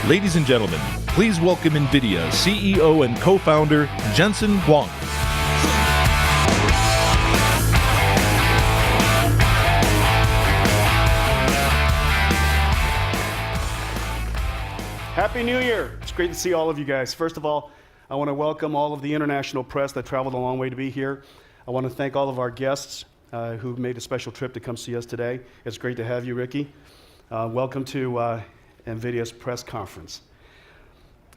Ladies and gentlemen, please welcome Nvidia CEO and co-founder Jensen Huang. Happy New Year! It's great to see all of you guys. First of all, I want to welcome all of the international press that traveled a long way to be here. I want to thank all of our guests who made a special trip to come see us today. It's great to have you, Ricky. Welcome to NVIDIA's press conference.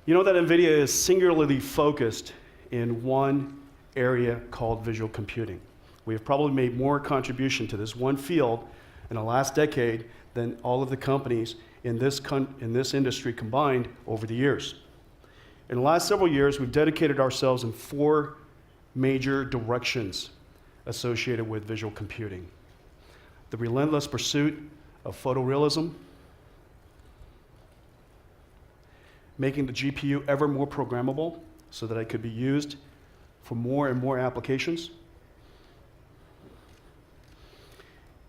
You know that NVIDIA is singularly focused in one area called visual computing. We have probably made more contribution to this one field in the last decade than all of the companies in this industry combined over the years. In the last several years, we've dedicated ourselves in 4 major directions associated with visual computing. The relentless pursuit of photorealism, making the GPU ever more programmable so that it could be used for more and more applications,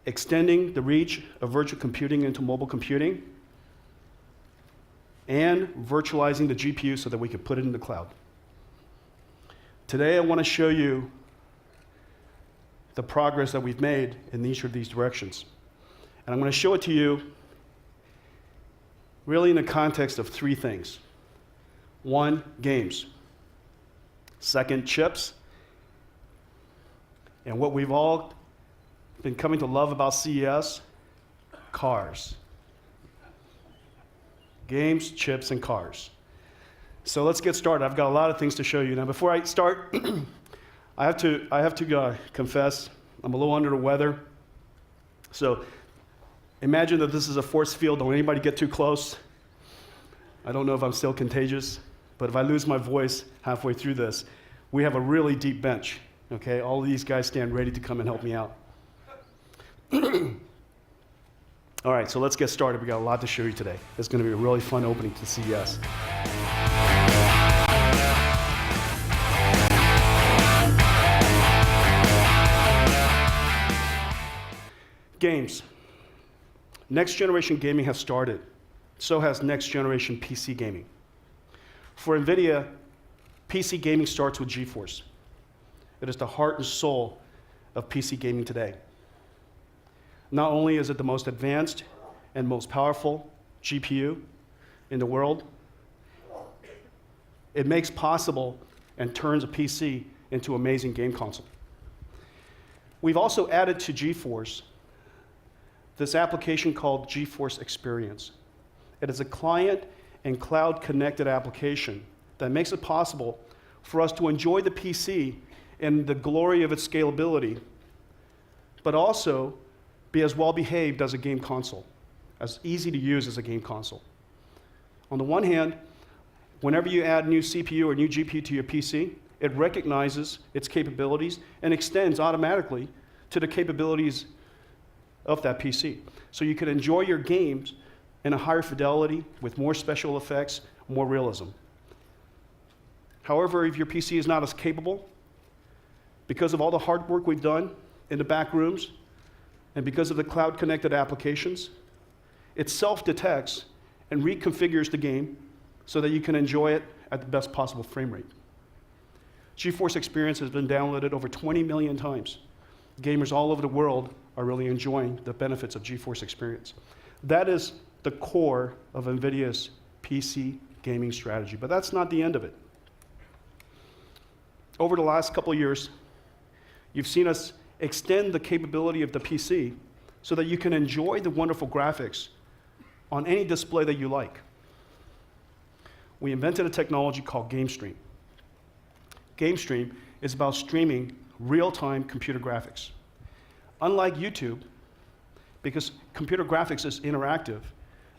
extending the reach of virtual computing into mobile computing, and virtualizing the GPU so that we could put it in the cloud. Today I want to show you the progress that we've made in each of these directions. And I'm going to show it to you really in the context of 3 things. 1, games. 2, chips. And what we've all been coming to love about CES, cars. Games, chips, and cars. So let's get started. I've got a lot of things to show you. Now before I start, I have to confess, I'm a little under the weather. So imagine that this is a force field. Don't anybody get too close. I don't know if I'm still contagious, but if I lose my voice halfway through this, we have a really deep bench, okay? All of these guys stand ready to come and help me out. All right, so let's get started. We got a lot to show you today. It's going to be a really fun opening to CES. Games. Next generation gaming has started. So has next generation PC gaming. For NVIDIA, PC gaming starts with GeForce. It is the heart and soul of PC gaming today. Not only is it the most advanced and most powerful GPU in the world, it makes possible and turns a PC into an amazing game console. We've also added to GeForce this application called GeForce Experience. It is a client and cloud-connected application that makes it possible for us to enjoy the PC in the glory of its scalability, but also be as well-behaved as a game console, as easy to use as a game console. On the one hand, whenever you add new CPU or new GPU to your PC, it recognizes its capabilities and extends automatically to the capabilities of that PC. So you can enjoy your games in a higher fidelity with more special effects, more realism. However, if your PC is not as capable, because of all the hard work we've done in the back rooms, and because of the cloud-connected applications, it self-detects and reconfigures the game so that you can enjoy it at the best possible frame rate. GeForce Experience has been downloaded over 20 million times. Gamers all over the world are really enjoying the benefits of GeForce Experience. That is the core of NVIDIA's PC gaming strategy, but that's not the end of it. Over the last couple of years, you've seen us extend the capability of the PC so that you can enjoy the wonderful graphics on any display that you like. We invented a technology called GameStream. GameStream is about streaming real-time computer graphics. Unlike YouTube, because computer graphics is interactive,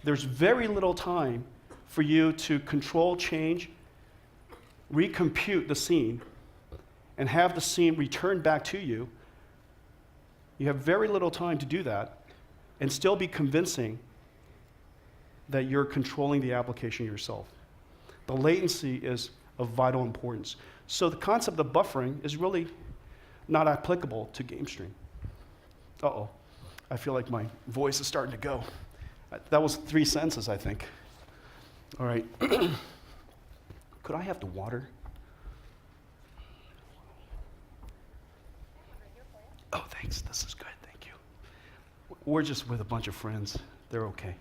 there's very little time for you to control, change, recompute the scene, and have the scene returned back to you. You have very little time to do that and still be convincing that you're controlling the application yourself. The latency is of vital importance. So the concept of buffering is really not applicable to GameStream. Uh-oh, I feel like my voice is starting to go. That was 3 sentences, I think. All right. Could I have the water? Oh, thanks. This is good. Thank you. We're just with a bunch of friends. They're okay.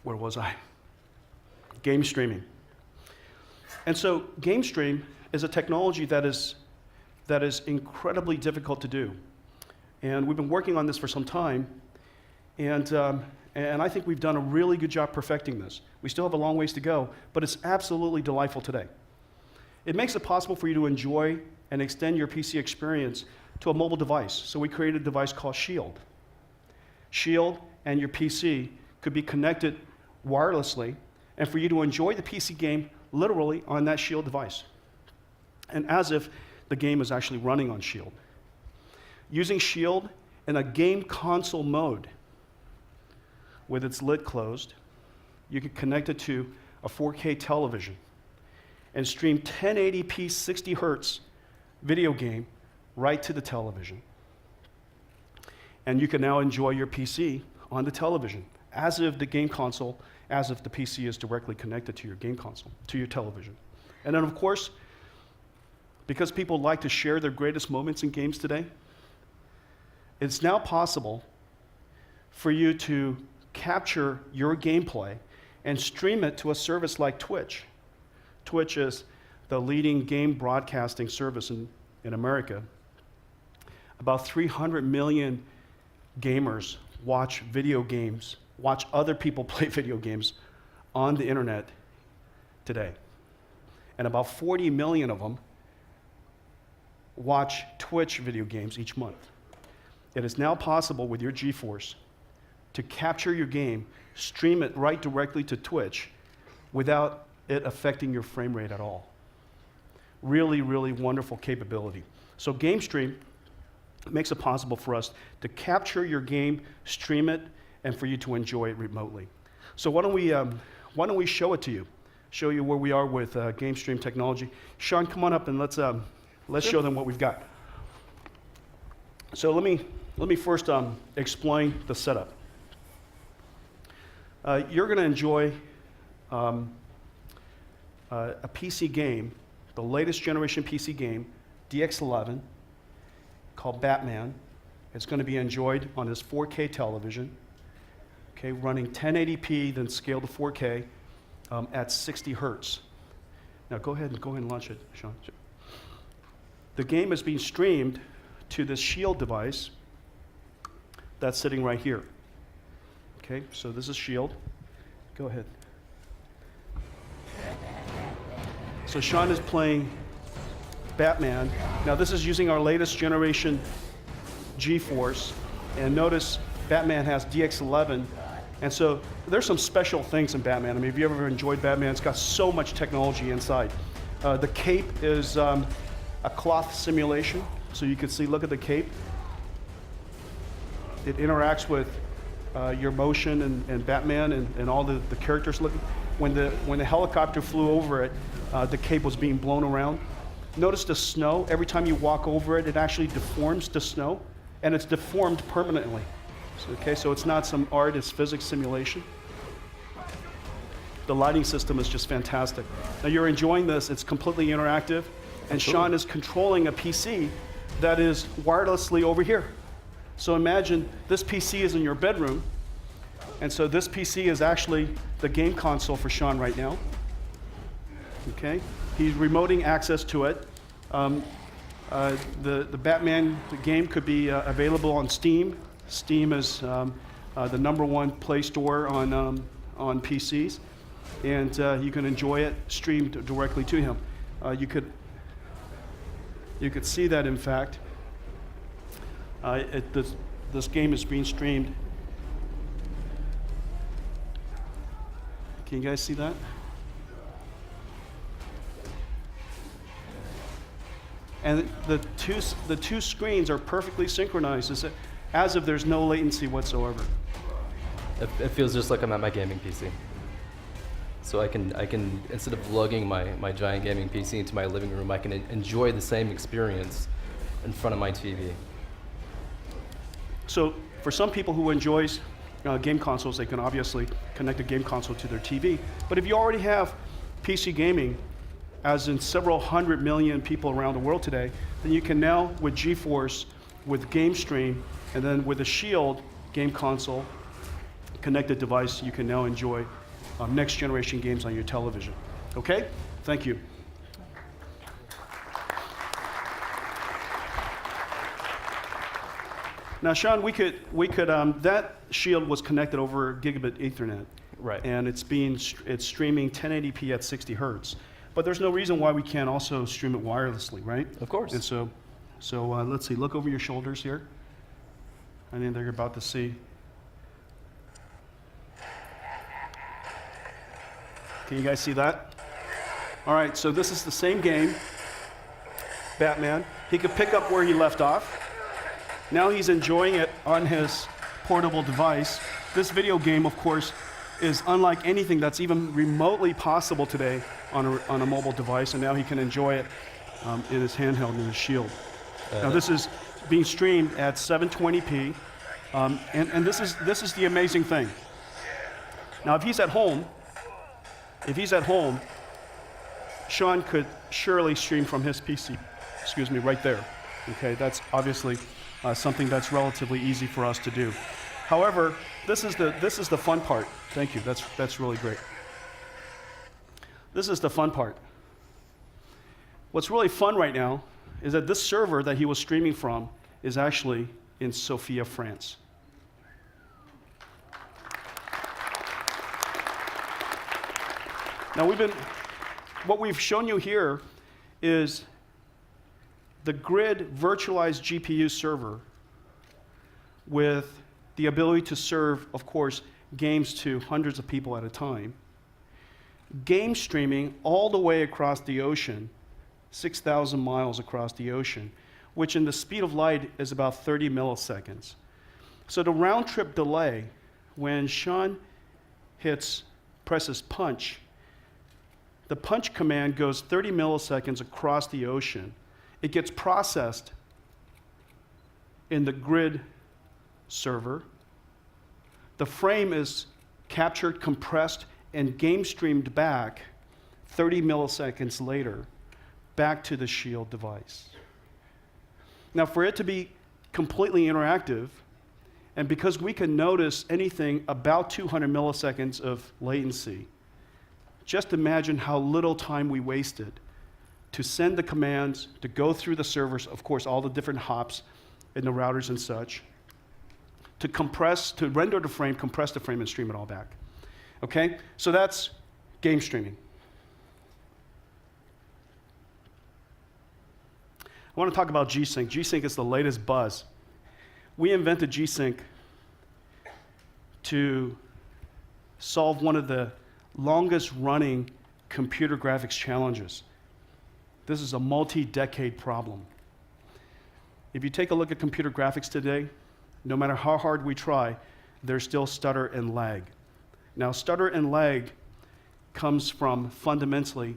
Where was I? Game streaming. And so game stream is a technology that is incredibly difficult to do. And we've been working on this for some time, and I think we've done a really good job perfecting this. We still have a long ways to go, but it's absolutely delightful today. It makes it possible for you to enjoy and extend your PC experience to a mobile device. So we created a device called Shield. Shield and your PC could be connected wirelessly, and for you to enjoy the PC game literally on that Shield device, and as if the game is actually running on Shield. Using Shield in a game console mode with its lid closed, you can connect it to a 4K television and stream 1080p 60 hertz video game right to the television. And you can now enjoy your PC on the television as if the game console, as if the PC is directly connected to your game console, to your television. And then of course, because people like to share their greatest moments in games today, it's now possible for you to capture your gameplay and stream it to a service like Twitch. Twitch is the leading game broadcasting service in America. About 300 million gamers watch video games, watch other people play video games on the internet today. And about 40 million of them watch Twitch video games each month. It is now possible with your GeForce to capture your game, stream it right directly to Twitch without it affecting your frame rate at all. Really, really wonderful capability. So GameStream makes it possible for us to capture your game, stream it, and for you to enjoy it remotely. So why don't we show it to you? Show you where we are with GameStream technology. Sean, come on up and let's show them what we've got. So let me first explain the setup. You're going to enjoy a PC game, the latest generation PC game, DX11, called Batman. It's going to be enjoyed on this 4K television, okay, running 1080p, then scaled to 4K at 60 hertz. Now go ahead and launch it, Sean. The game is being streamed to this Shield device that's sitting right here. Okay, so this is Shield. Go ahead. So Sean is playing Batman. Now this is using our latest generation GeForce, and notice Batman has DX11, and so there's some special things in Batman. I mean, if you ever enjoyed Batman, it's got so much technology inside. The cape is a cloth simulation, so you can see, look at the cape. It interacts with your motion and Batman and all the characters looking. When the helicopter flew over it, the cape was being blown around. Notice the snow. Every time you walk over it, it actually deforms the snow, and it's deformed permanently. So it's not some art, it's physics simulation. The lighting system is just fantastic. Now you're enjoying this, it's completely interactive, and Sean is controlling a PC that is wirelessly over here. So imagine this PC is in your bedroom, and so this PC is actually the game console for Sean right now. Okay, he's remoting access to it. The Batman game could be available on Steam. Steam is the #1 Play Store on PCs, and you can enjoy it streamed directly to him. You could see that, in fact, this game is being streamed. Can you guys see that? And the two screens are perfectly synchronized, as if there's no latency whatsoever. It feels just like I'm at my gaming PC. So I can instead of lugging my giant gaming PC into my living room, I can enjoy the same experience in front of my TV. So for some people who enjoys game consoles, they can obviously connect a game console to their TV. But if you already have PC gaming, as in several 100 million people around the world today, then you can now, with GeForce, with GameStream, and then with the Shield game console connected device, you can now enjoy next generation games on your television. Okay? Thank you. Now, Sean, we could that Shield was connected over gigabit Ethernet. Right. And it's streaming 1080p at 60 hertz. But there's no reason why we can't also stream it wirelessly, right? Of course. And so let's see, look over your shoulders here. I think they're about to see. Can you guys see that? All right, so this is the same game, Batman. He could pick up where he left off. Now he's enjoying it on his portable device. This video game, of course, is unlike anything that's even remotely possible today on a mobile device, and now he can enjoy it in his handheld, in his Shield. Now this is being streamed at 720p, and this is the amazing thing. Now if he's at home, Sean could surely stream from his PC, right there. Okay, that's obviously something that's relatively easy for us to do. However, this is the fun part. Thank you. That's really great. This is the fun part. What's really fun right now is that this server that he was streaming from is actually in Sofia, France. Now what we've shown you here is the grid virtualized GPU server with the ability to serve, of course, games to hundreds of people at a time. Game streaming all the way across the ocean, 6,000 miles across the ocean, which in the speed of light is about 30 milliseconds. So the round trip delay, when Sean presses punch, the punch command goes 30 milliseconds across the ocean. It gets processed in the grid server. The frame is captured, compressed, and game streamed back 30 milliseconds later back to the Shield device. Now, for it to be completely interactive, and because we can notice anything about 200 milliseconds of latency, just imagine how little time we wasted to send the commands, to go through the servers, of course, all the different hops in the routers and such, to render the frame, compress the frame, and stream it all back. Okay? So that's game streaming. I want to talk about G-Sync. G-Sync is the latest buzz. We invented G-Sync to solve one of the longest running computer graphics challenges. This is a multi-decade problem. If you take a look at computer graphics today, no matter how hard we try, there's still stutter and lag. Now, stutter and lag comes from fundamentally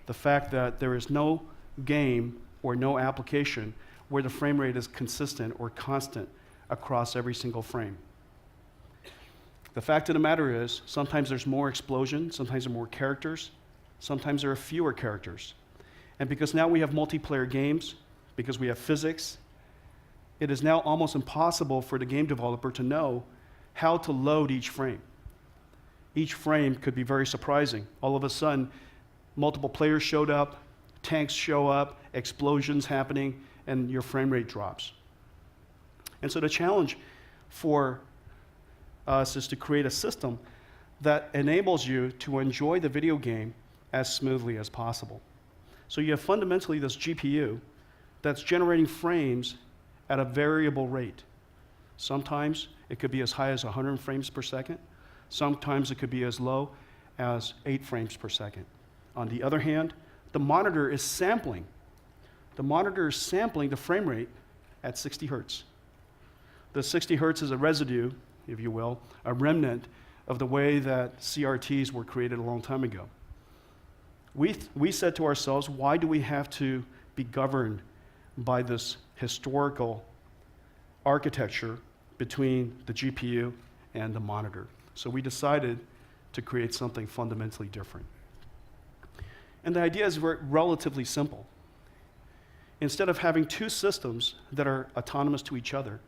the fact that there is no game or no application where the frame rate is consistent or constant across every single frame. The fact of the matter is, sometimes there's more explosion, sometimes there are more characters, sometimes there are fewer characters. And because now we have multiplayer games, because we have physics, it is now almost impossible for the game developer to know how to load each frame. Each frame could be very surprising. All of a sudden, multiple players showed up, tanks show up, explosions happening, and your frame rate drops. And so the challenge for us is to create a system that enables you to enjoy the video game as smoothly as possible. So you have fundamentally this GPU that's generating frames at a variable rate. Sometimes it could be as high as 100 frames per second. Sometimes it could be as low as 8 frames per second. On the other hand, the monitor is sampling. The monitor is sampling the frame rate at 60 hertz. The 60 hertz is a residue, if you will, a remnant of the way that CRTs were created a long time ago. We said to ourselves, why do we have to be governed by this historical architecture between the GPU and the monitor? So we decided to create something fundamentally different. And the idea is relatively simple. Instead of having two systems that are autonomous to each other,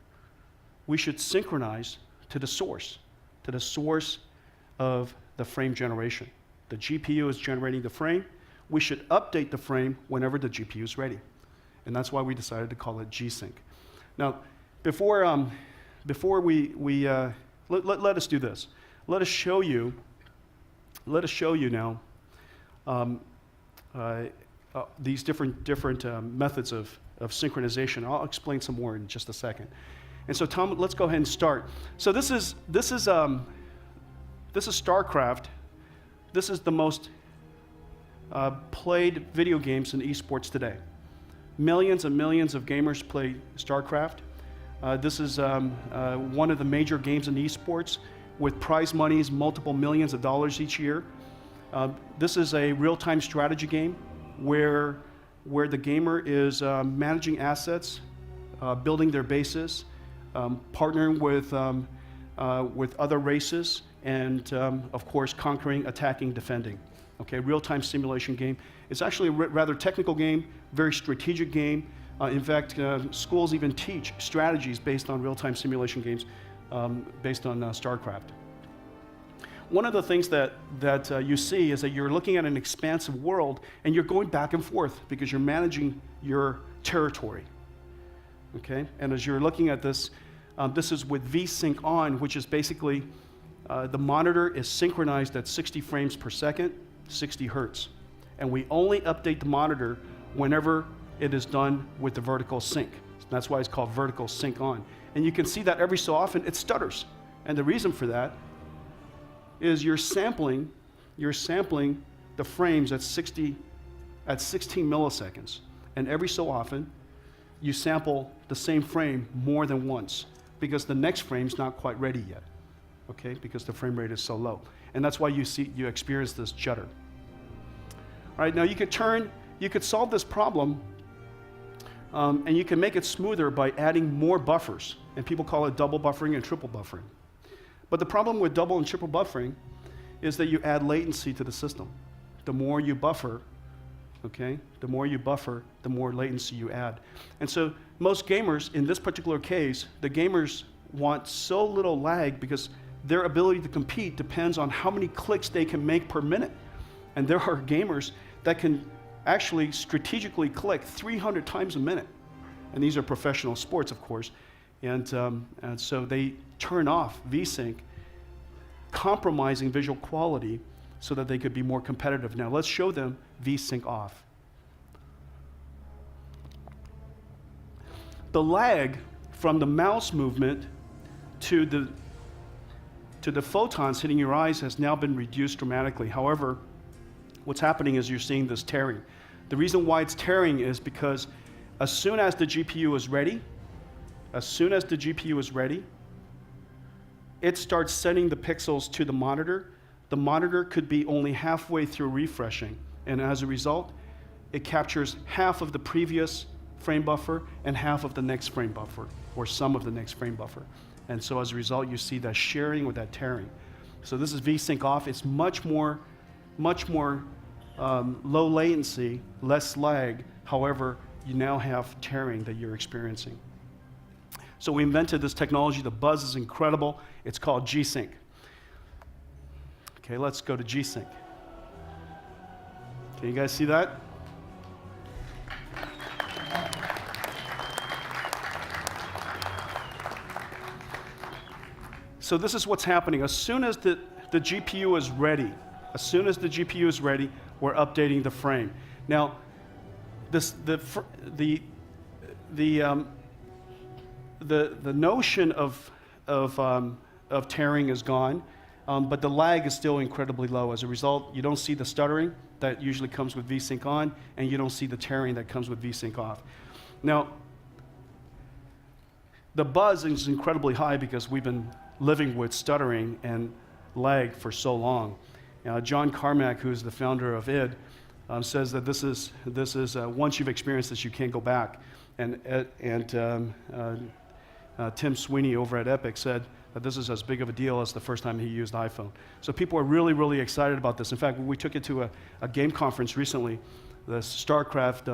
we should synchronize to the source of the frame generation. The GPU is generating the frame. We should update the frame whenever the GPU is ready. And that's why we decided to call it G-Sync. Now, before let us do this. Let us show you now these different methods of synchronization. I'll explain some more in just a second. And so, Tom, let's go ahead and start. So this is StarCraft. This is the most played video games in esports today. Millions and millions of gamers play StarCraft. This is one of the major games in esports with prize monies, multiple millions of dollars each year. This is a real-time strategy game where the gamer is managing assets, building their bases, partnering with other races, and of course conquering, attacking, defending. Okay, real-time simulation game. It's actually a rather technical game, very strategic game. In fact, schools even teach strategies based on real-time simulation games, based on StarCraft. One of the things that you see is that you're looking at an expansive world and you're going back and forth because you're managing your territory. Okay, and as you're looking at this, this is with V-Sync on, which is basically the monitor is synchronized at 60 frames per second, 60 hertz. And we only update the monitor whenever it is done with the vertical sync. That's why it's called vertical sync on. And you can see that every so often it stutters. And the reason for that is you're sampling the frames at 16 milliseconds. And every so often you sample the same frame more than once because the next frame's not quite ready yet. Okay, because the frame rate is so low. And that's why you experience this judder. All right, now you could solve this problem and you can make it smoother by adding more buffers. And people call it double buffering and triple buffering. But the problem with double and triple buffering is that you add latency to the system. The more you buffer, okay, the more latency you add. And so most gamers, in this particular case, the gamers want so little lag because their ability to compete depends on how many clicks they can make per minute. And there are gamers that can actually strategically click 300 times a minute. And these are professional sports, of course. And so they turn off V-Sync, compromising visual quality so that they could be more competitive. Now let's show them V-Sync off. The lag from the mouse movement to the photons hitting your eyes has now been reduced dramatically. However, what's happening is you're seeing this tearing. The reason why it's tearing is because as soon as the GPU is ready, it starts sending the pixels to the monitor. The monitor could be only halfway through refreshing, and as a result, it captures half of the previous frame buffer and half of the next frame buffer, or some of the next frame buffer. And so as a result, you see that sharing with that tearing. So this is V-Sync off. It's much more low latency, less lag. However, you now have tearing that you're experiencing. So we invented this technology. The buzz is incredible. It's called G-Sync. Okay, let's go to G-Sync. Can you guys see that? So this is what's happening. As soon as the GPU is ready, we're updating the frame. Now, the notion of tearing is gone, but the lag is still incredibly low. As a result, you don't see the stuttering that usually comes with V-Sync on, and you don't see the tearing that comes with V-Sync off. Now, the buzz is incredibly high because we've been living with stuttering, and lagged for so long. John Carmack, who's the founder of id, says that this is once you've experienced this, you can't go back. And Tim Sweeney over at Epic said that this is as big of a deal as the first time he used iPhone. So people are really, really excited about this. In fact, we took it to a game conference recently, the StarCraft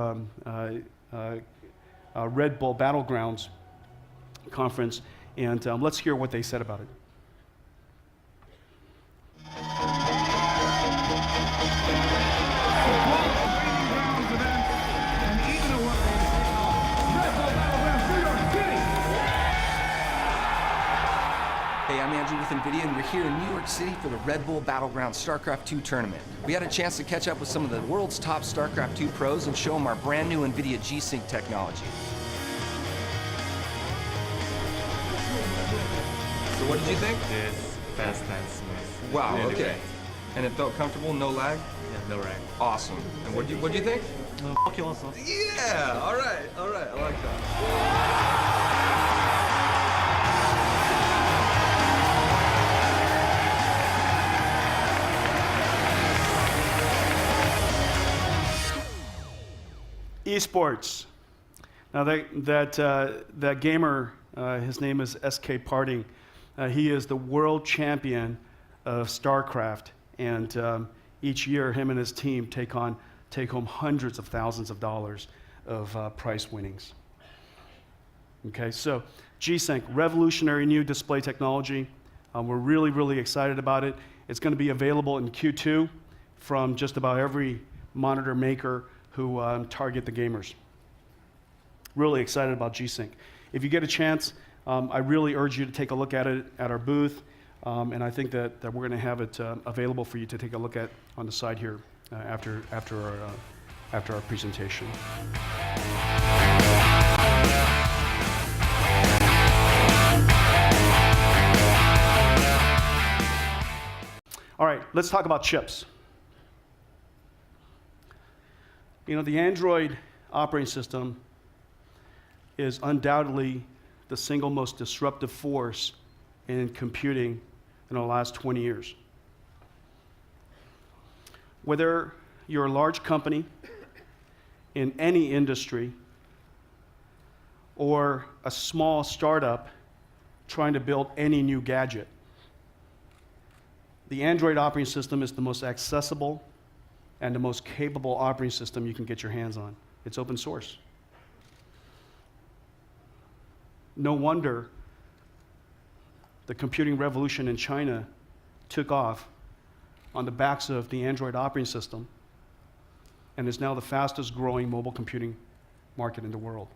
Red Bull Battlegrounds conference, and let's hear what they said about it. Hey, I'm Andrew with Nvidia, and we're here in New York City for the Red Bull Battleground StarCraft 2 tournament. We had a chance to catch up with some of the world's top StarCraft 2 pros and show them our brand new Nvidia G-Sync technology. So what did you think? It's fast and smooth. Wow, Really okay. great. And it felt comfortable, no lag? Yeah, no rank. Awesome. And what do you think? Yeah, all right, I like that. Esports. Now that gamer, his name is SK Parting. He is the world champion of StarCraft, and each year him and his team take home hundreds of thousands of dollars of prize winnings. Okay, so G-Sync, revolutionary new display technology. We're really, really excited about it. It's going to be available in Q2 from just about every monitor maker who target the gamers. Really excited about G-Sync. If you get a chance, I really urge you to take a look at it at our booth, and I think that we're going to have it available for you to take a look at on the side here after our presentation. All right, let's talk about chips. You know, the Android operating system is undoubtedly the single most disruptive force in computing in the last 20 years. Whether you're a large company in any industry or a small startup trying to build any new gadget, the Android operating system is the most accessible and the most capable operating system you can get your hands on. It's open source. No wonder the computing revolution in China took off on the backs of the Android operating system and is now the fastest growing mobile computing market in the world.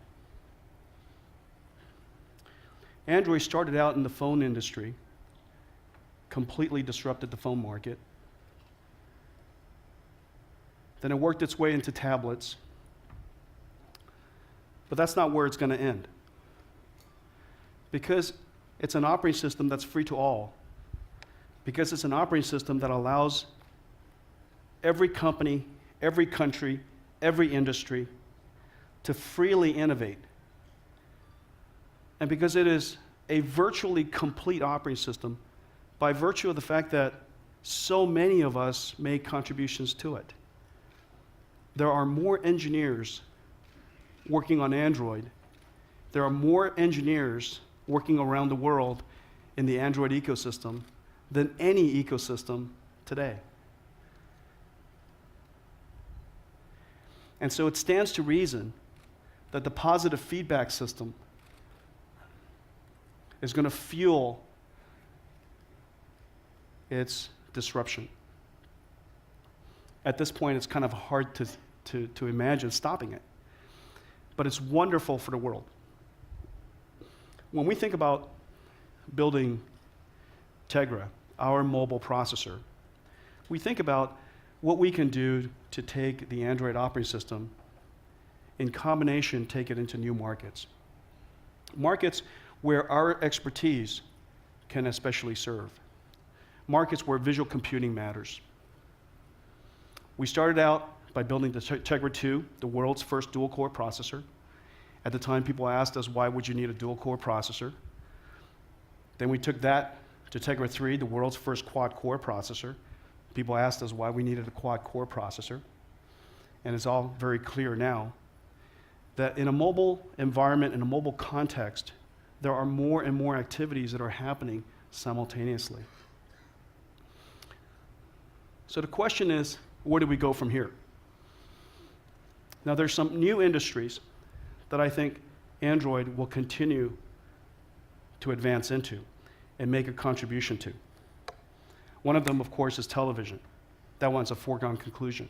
Android started out in the phone industry, completely disrupted the phone market. Then it worked its way into tablets. But that's not where it's going to end. Because it's an operating system that's free to all. Because it's an operating system that allows every company, every country, every industry to freely innovate. And because it is a virtually complete operating system by virtue of the fact that so many of us make contributions to it. There are more engineers working on Android. There are more engineers working around the world in the Android ecosystem than any ecosystem today. And so it stands to reason that the positive feedback system is going to fuel its disruption. At this point, it's kind of hard to imagine stopping it. But it's wonderful for the world. When we think about building Tegra, our mobile processor, we think about what we can do to take the Android operating system, in combination, take it into new markets. Markets where our expertise can especially serve. Markets where visual computing matters. We started out by building the Tegra 2, the world's first dual-core processor. At the time, people asked us, why would you need a dual-core processor? Then we took that to Tegra 3, the world's first quad-core processor. People asked us why we needed a quad-core processor, and it's all very clear now that in a mobile environment, in a mobile context, there are more and more activities that are happening simultaneously. So the question is, where do we go from here? Now there's some new industries that I think Android will continue to advance into and make a contribution to. One of them, of course, is television. That one's a foregone conclusion.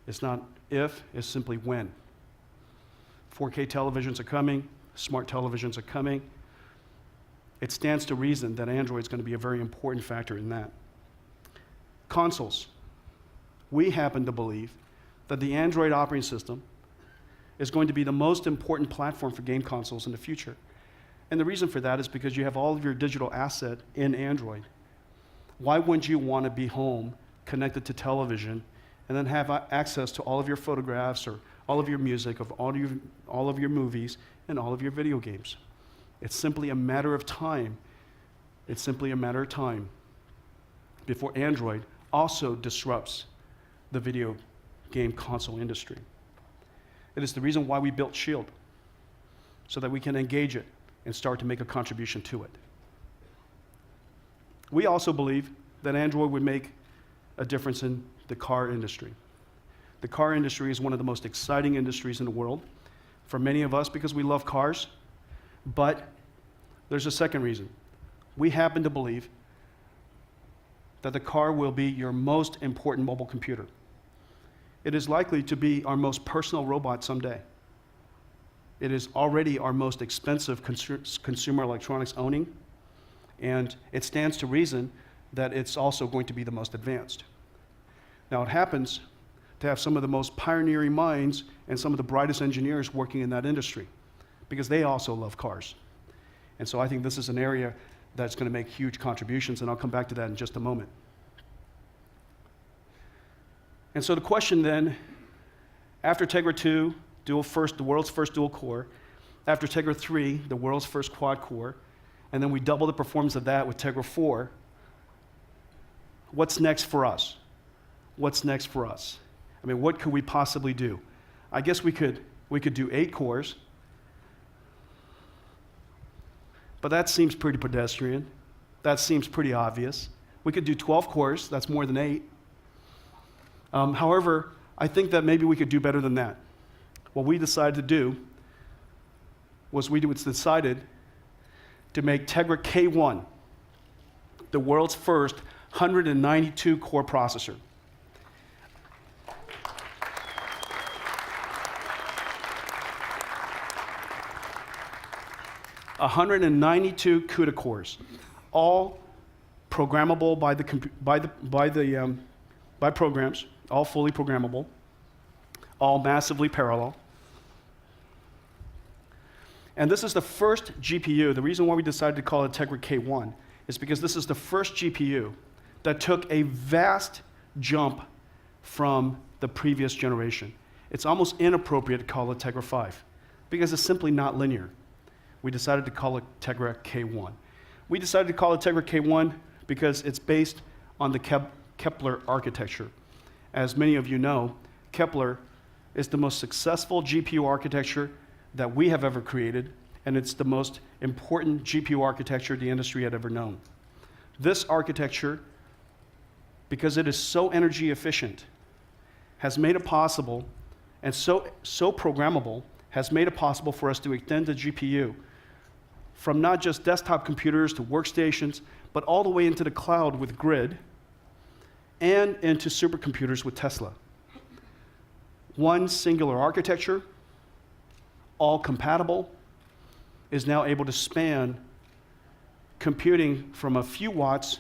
It's not if, it's simply when. 4K televisions are coming, smart televisions are coming. It stands to reason that Android is going to be a very important factor in that. Consoles. We happen to believe that the Android operating system is going to be the most important platform for game consoles in the future. And the reason for that is because you have all of your digital asset in Android. Why wouldn't you want to be home, connected to television, and then have access to all of your photographs or all of your music, of all of your movies, and all of your video games? It's simply a matter of time. It's simply a matter of time before Android also disrupts the video game console industry. It is the reason why we built Shield, so that we can engage it and start to make a contribution to it. We also believe that Android would make a difference in the car industry. The car industry is one of the most exciting industries in the world for many of us because we love cars, but there's a second reason. We happen to believe that the car will be your most important mobile computer. It is likely to be our most personal robot someday. It is already our most expensive consumer electronics owning, and it stands to reason that it's also going to be the most advanced. Now, it happens to have some of the most pioneering minds and some of the brightest engineers working in that industry, because they also love cars. And so I think this is an area that's going to make huge contributions, and I'll come back to that in just a moment. And so the question then, after Tegra 2, the world's first dual core, after Tegra 3, the world's first quad core, and then we double the performance of that with Tegra 4, what's next for us? What's next for us? I mean, what could we possibly do? I guess we could do 8 cores, but that seems pretty pedestrian. That seems pretty obvious. We could do 12 cores, that's more than 8. However, I think that maybe we could do better than that. What we decided to do was we decided to make Tegra K1 the world's first 192 core processor. A 192 CUDA cores, all programmable by programs, all fully programmable, all massively parallel. And this is the first GPU. The reason why we decided to call it Tegra K1 is because this is the first GPU that took a vast jump from the previous generation. It's almost inappropriate to call it Tegra 5 because it's simply not linear. We decided to call it Tegra K1. We decided to call it Tegra K1 because it's based on the Kepler architecture. As many of you know, Kepler is the most successful GPU architecture that we have ever created, and it's the most important GPU architecture the industry had ever known. This architecture, because it is so energy efficient, has made it possible, and so programmable, has made it possible for us to extend the GPU from not just desktop computers to workstations, but all the way into the cloud with Grid and into supercomputers with Tesla. One singular architecture, all compatible, is now able to span computing from a few watts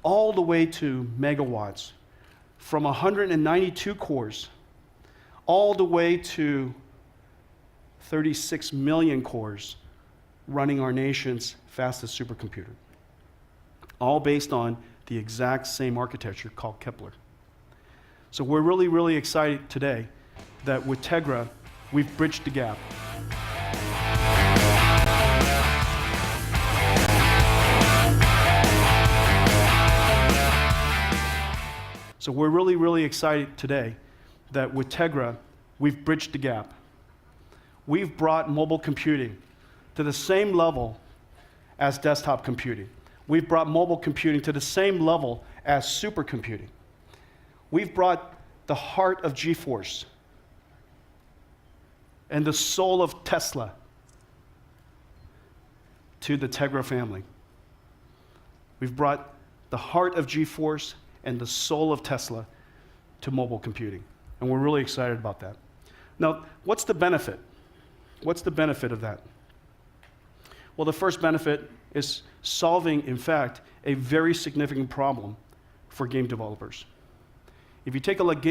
all the way to megawatts, from 192 cores all the way to 36 million cores running our nation's fastest supercomputer, all based on the exact same architecture called Kepler. So we're really, really excited today that with Tegra, we've bridged the gap. So we're really, really excited today that with Tegra, we've bridged the gap. We've brought mobile computing to the same level as desktop computing. We've brought mobile computing to the same level as supercomputing. We've brought the heart of GeForce and the soul of Tesla to the Tegra family. We've brought the heart of GeForce and the soul of Tesla to mobile computing. And we're really excited about that. Now, what's the benefit? What's the benefit of that? Well, the first benefit is solving, in fact, a very significant problem for game developers. If you take a look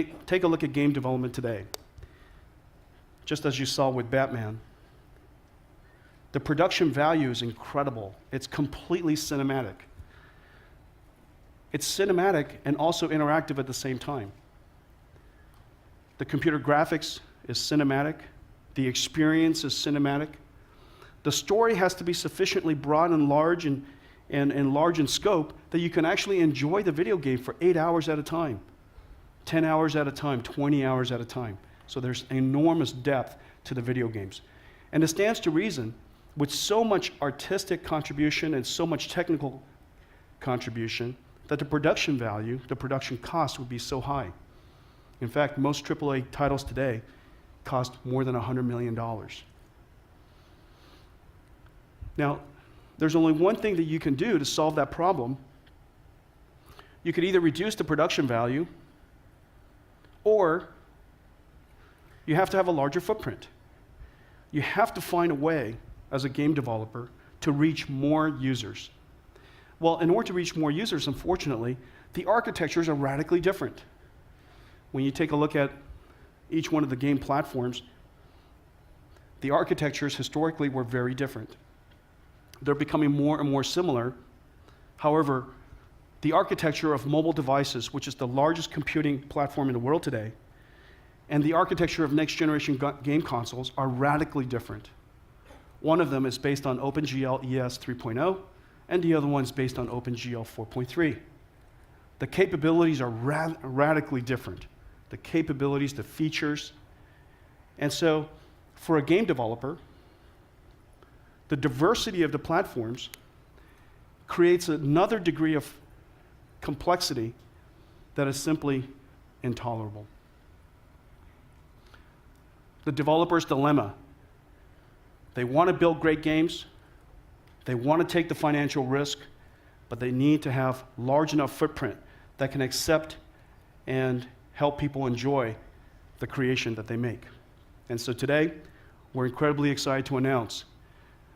at game development today, just as you saw with Batman, the production value is incredible. It's completely cinematic. It's cinematic and also interactive at the same time. The computer graphics is cinematic. The experience is cinematic. The story has to be sufficiently broad and large and large in scope that you can actually enjoy the video game for 8 hours at a time, 10 hours at a time, 20 hours at a time. So there's enormous depth to the video games. And it stands to reason, with so much artistic contribution and so much technical contribution, that the production value, the production cost would be so high. In fact, most AAA titles today cost more than $100 million. Now, there's only one thing that you can do to solve that problem. You could either reduce the production value, or you have to have a larger footprint. You have to find a way, as a game developer, to reach more users. Well, in order to reach more users, unfortunately, the architectures are radically different. When you take a look at each one of the game platforms, the architectures historically were very different. They're becoming more and more similar. However, the architecture of mobile devices, which is the largest computing platform in the world today, and the architecture of next-generation game consoles are radically different. One of them is based on OpenGL ES 3.0, and the other one is based on OpenGL 4.3. The capabilities are radically different. The capabilities, the features. And so, for a game developer, the diversity of the platforms creates another degree of complexity that is simply intolerable. The developer's dilemma. They want to build great games, they want to take the financial risk, but they need to have large enough footprint that can accept and help people enjoy the creation that they make. And so today, we're incredibly excited to announce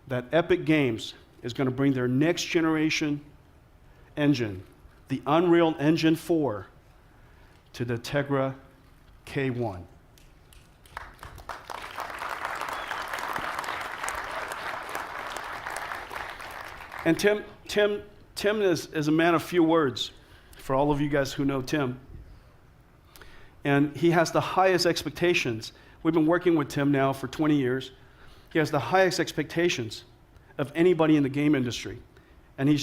that Epic Games is going to bring their next generation engine, the Unreal Engine 4, to the Tegra K1. And Tim is a man of few words, for all of you guys who know Tim. And he has the highest expectations. We've been working with Tim now for 20 years. He has the highest expectations of anybody in the game industry. And he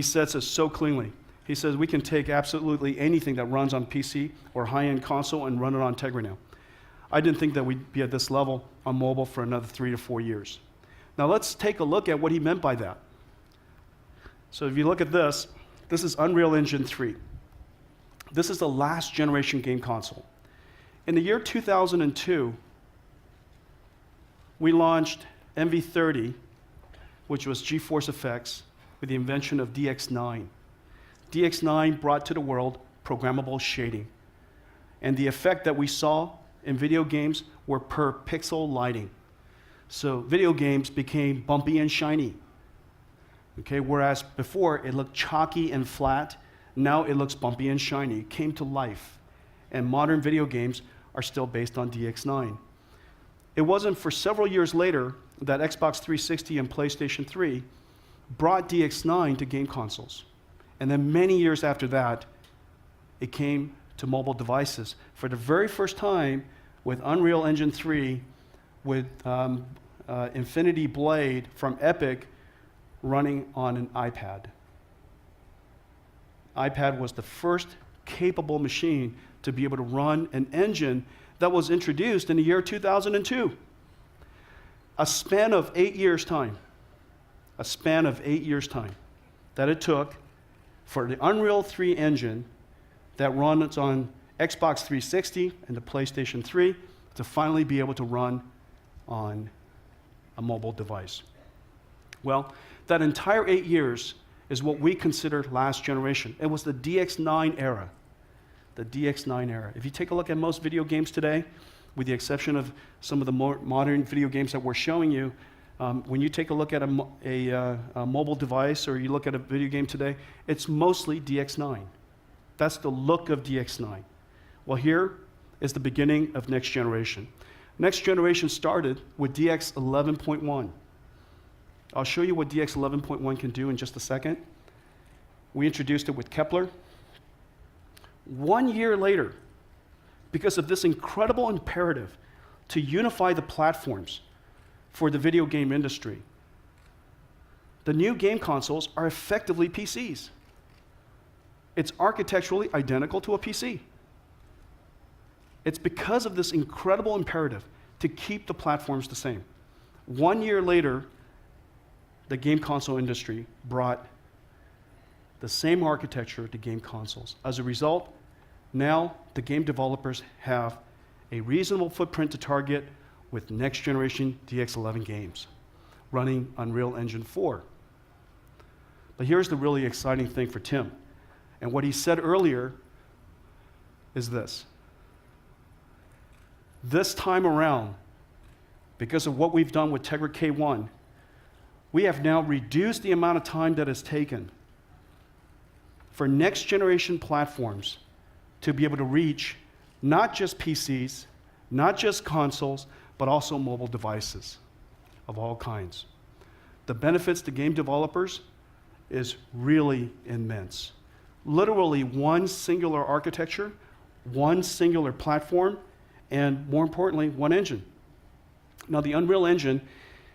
sets us so cleanly. He says we can take absolutely anything that runs on PC or high-end console and run it on Tegra now. I didn't think that we'd be at this level on mobile for another 3 to 4 years. Now let's take a look at what he meant by that. So if you look at this is Unreal Engine 3. This is the last generation game console. In the year 2002, we launched MV30, which was GeForce Effects, with the invention of DX9. DX9 brought to the world programmable shading. And the effect that we saw in video games were per pixel lighting. So video games became bumpy and shiny. Okay, whereas before it looked chalky and flat, now it looks bumpy and shiny. It came to life. And modern video games are still based on DX9. It wasn't for several years later that Xbox 360 and PlayStation 3 brought DX9 to game consoles. And then many years after that, it came to mobile devices. For the very first time with Unreal Engine 3, with Infinity Blade from Epic running on an iPad. iPad was the first capable machine to be able to run an engine that was introduced in the year 2002. A span of 8 years' time. A span of 8 years' time that it took for the Unreal 3 engine that runs on Xbox 360 and the PlayStation 3 to finally be able to run on a mobile device. Well, that entire 8 years is what we consider last generation. It was the DX9 era. The DX9 era. If you take a look at most video games today, with the exception of some of the more modern video games that we're showing you, when you take a look at a mobile device or you look at a video game today, it's mostly DX9. That's the look of DX9. Well, here is the beginning of next generation. Next generation started with DX 11.1. I'll show you what DX 11.1 can do in just a second. We introduced it with Kepler. 1 year later, because of this incredible imperative to unify the platforms for the video game industry, the new game consoles are effectively PCs. It's architecturally identical to a PC. It's because of this incredible imperative to keep the platforms the same. 1 year later, the game console industry brought the same architecture to game consoles. As a result, now the game developers have a reasonable footprint to target with next generation DX11 games running Unreal Engine 4. But here's the really exciting thing for Tim. And what he said earlier is this. This time around, because of what we've done with Tegra K1, we have now reduced the amount of time that is taken for next generation platforms to be able to reach not just PCs, not just consoles, but also mobile devices of all kinds. The benefits to game developers is really immense. Literally one singular architecture, one singular platform, and more importantly, one engine. Now the Unreal Engine,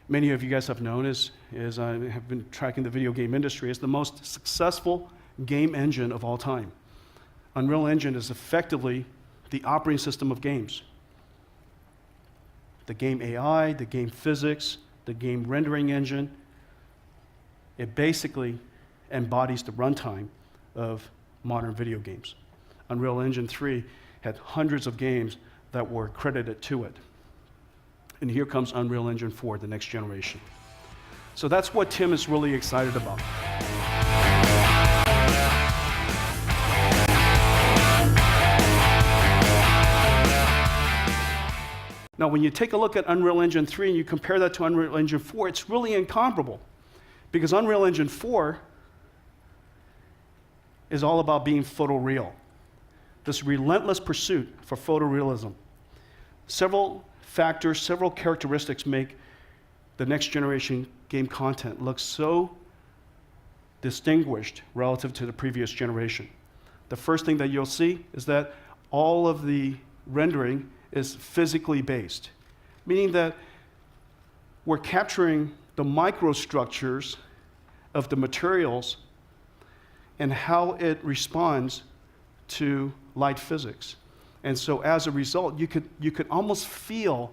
many of you guys have known as I have been tracking the video game industry, is the most successful game engine of all time. Unreal Engine is effectively the operating system of games. The game AI, the game physics, the game rendering engine, it basically embodies the runtime of modern video games. Unreal Engine 3 had hundreds of games that were credited to it. And here comes Unreal Engine 4, the next generation. So that's what Tim is really excited about. Now, when you take a look at Unreal Engine 3 and you compare that to Unreal Engine 4, it's really incomparable. Because Unreal Engine 4 is all about being photoreal. This relentless pursuit for photorealism. Several factors, several characteristics make the next generation game content look so distinguished relative to the previous generation. The first thing that you'll see is that all of the rendering is physically based, meaning that we're capturing the microstructures of the materials and how it responds to light physics. And so as a result, you could almost feel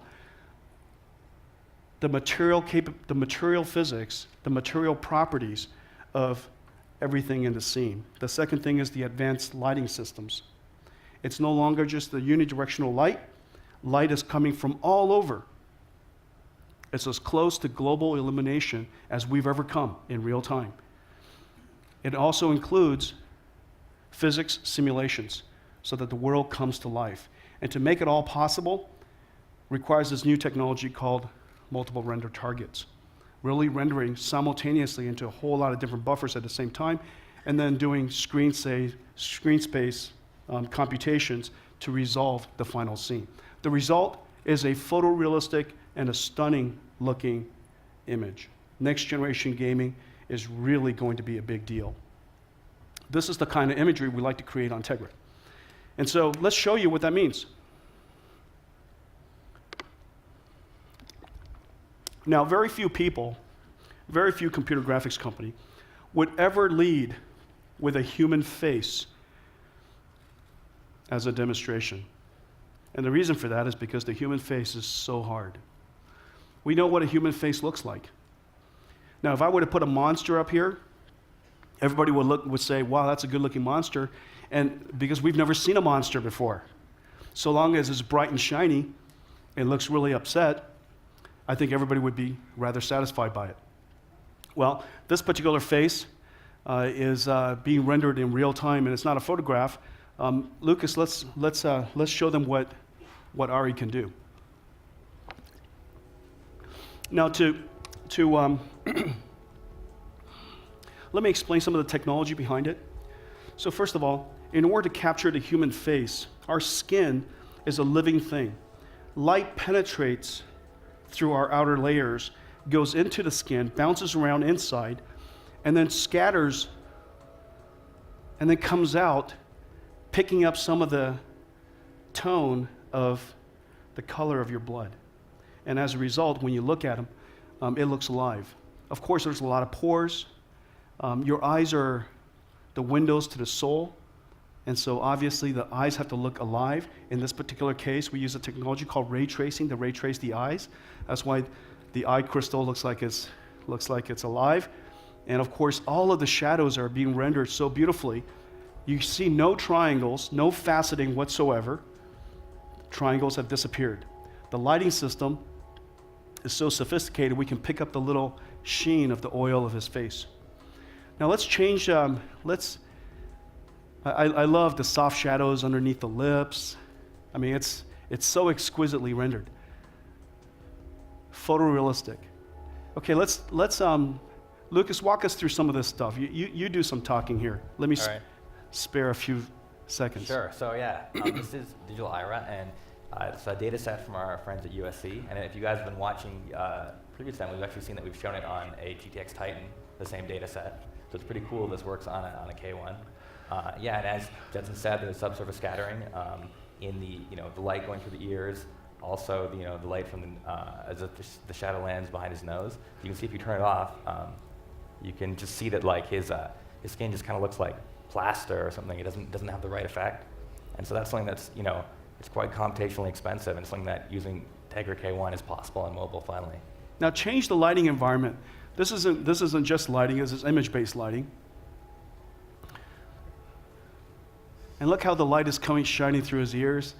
the material physics, the material properties of everything in the scene. The second thing is the advanced lighting systems. It's no longer just the unidirectional light. Light is coming from all over. It's as close to global illumination as we've ever come in real time. It also includes physics simulations so that the world comes to life. And to make it all possible requires this new technology called multiple render targets, really rendering simultaneously into a whole lot of different buffers at the same time, and then doing screen space computations to resolve the final scene. The result is a photorealistic and a stunning looking image. Next generation gaming is really going to be a big deal. This is the kind of imagery we like to create on Tegra. And so let's show you what that means. Now, very few people, very few computer graphics company would ever lead with a human face as a demonstration. And the reason for that is because the human face is so hard. We know what a human face looks like. Now, if I were to put a monster up here, everybody would say, wow, that's a good-looking monster, and because we've never seen a monster before. So long as it's bright and shiny and looks really upset, I think everybody would be rather satisfied by it. Well, this particular face is being rendered in real time, and it's not a photograph. Lucas, let's show them what Ari can do. Now, let me explain some of the technology behind it. So first of all, in order to capture the human face, our skin is a living thing. Light penetrates through our outer layers, goes into the skin, bounces around inside, and then scatters, and then comes out, picking up some of the tone of the color of your blood. And as a result, when you look at them, it looks alive. Of course, there's a lot of pores. Your eyes are the windows to the soul, and so obviously the eyes have to look alive. In this particular case, we use a technology called ray tracing to ray trace the eyes. That's why the eye crystal looks like it's alive. And of course, all of the shadows are being rendered so beautifully. You see no triangles, no faceting whatsoever. Triangles have disappeared. The lighting system is so sophisticated we can pick up the little sheen of the oil of his face. Now let's change, I love the soft shadows underneath the lips. I mean, it's so exquisitely rendered. Photorealistic. Okay, let's Lucas, walk us through some of this stuff. You do some talking here. Let me spare a few seconds. Sure. So yeah, this is Digital IRA, and it's a data set from our friends at USC. And if you guys have been watching previous time, we've actually seen that we've shown it on a GTX Titan, the same data set. So it's pretty cool this works on a K1. Yeah, and as Jetson said, there's subsurface scattering in the light going through the ears. Also, the light from as the shadow lands behind his nose. You can see if you turn it off, you can just see that like his skin just kind of looks like plaster or something. It doesn't have the right effect, and so that's something that's it's quite computationally expensive, and something that using Tegra K1 is possible on mobile finally. Now change the lighting environment. This isn't just lighting, this is image-based lighting. And look how the light is shining through his ears.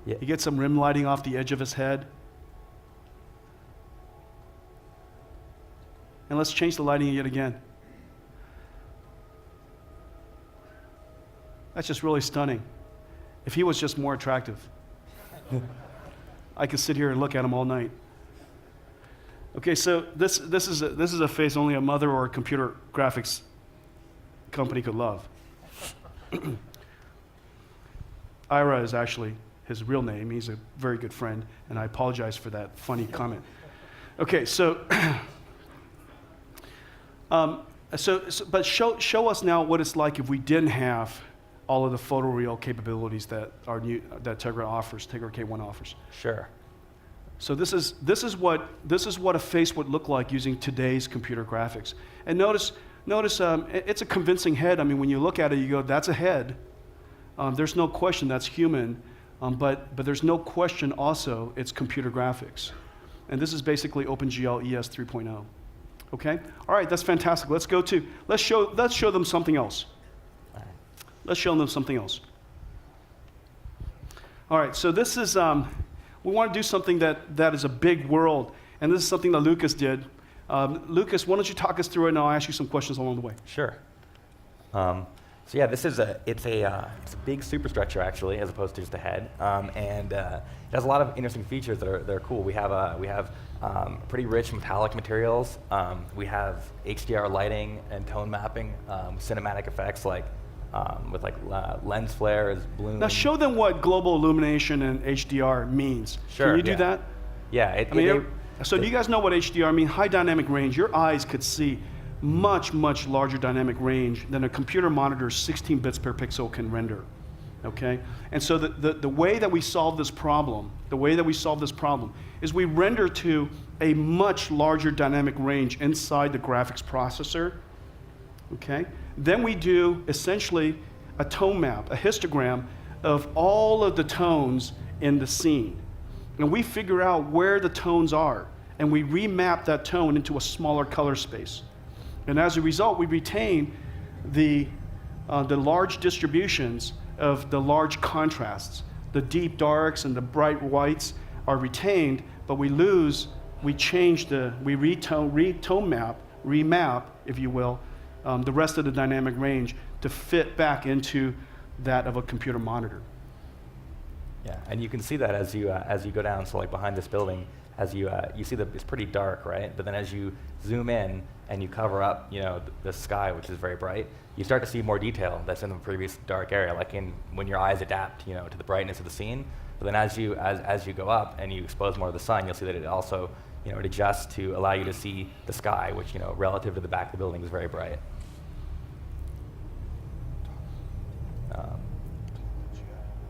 Yeah. You get some rim lighting off the edge of his head. And let's change the lighting yet again. That's just really stunning. If he was just more attractive, I could sit here and look at him all night. Okay, so this is a face only a mother or a computer graphics company could love. Ira is actually his real name. He's a very good friend, and I apologize for that funny comment. Okay, but show us now what it's like if we didn't have all of the photoreal capabilities that Tegra K1 offers. Sure. So this is what a face would look like using today's computer graphics. And notice it's a convincing head. I mean, when you look at it, you go, that's a head. There's no question that's human, but there's no question also it's computer graphics. And this is basically OpenGL ES 3.0. Okay? All right, that's fantastic. Let's show them something else. Let's show them something else. All right, so this is, we want to do something that is a big world, and this is something that Lucas did. Lucas, why don't you talk us through it, and I'll ask you some questions along the way. Sure. So yeah, it's a big superstructure actually, as opposed to just a head, and it has a lot of interesting features that are cool. We have pretty rich metallic materials. We have HDR lighting and tone mapping, cinematic effects like with lens flares, bloom. Now show them what global illumination and HDR means. Sure. Can you do that? Yeah. So do you guys know what HDR means? High dynamic range. Your eyes could see much, much larger dynamic range than a computer monitor's 16 bits per pixel can render. Okay? And so the way that we solve this problem, is we render to a much larger dynamic range inside the graphics processor. Okay? Then we do essentially a tone map, a histogram of all of the tones in the scene. And we figure out where the tones are, and we remap that tone into a smaller color space. And as a result, we retain the large distributions of the large contrasts. The deep darks and the bright whites are retained, but we change we remap, if you will, the rest of the dynamic range to fit back into that of a computer monitor. Yeah, and you can see that as you go down. So like behind this building, as you see that it's pretty dark, right? But then as you zoom in and you cover up, the sky, which is very bright, you start to see more detail that's in the previous dark area, like when your eyes adapt, to the brightness of the scene. But then as you go up and you expose more of the sun, you'll see that it also, it adjusts to allow you to see the sky, which, relative to the back of the building is very bright.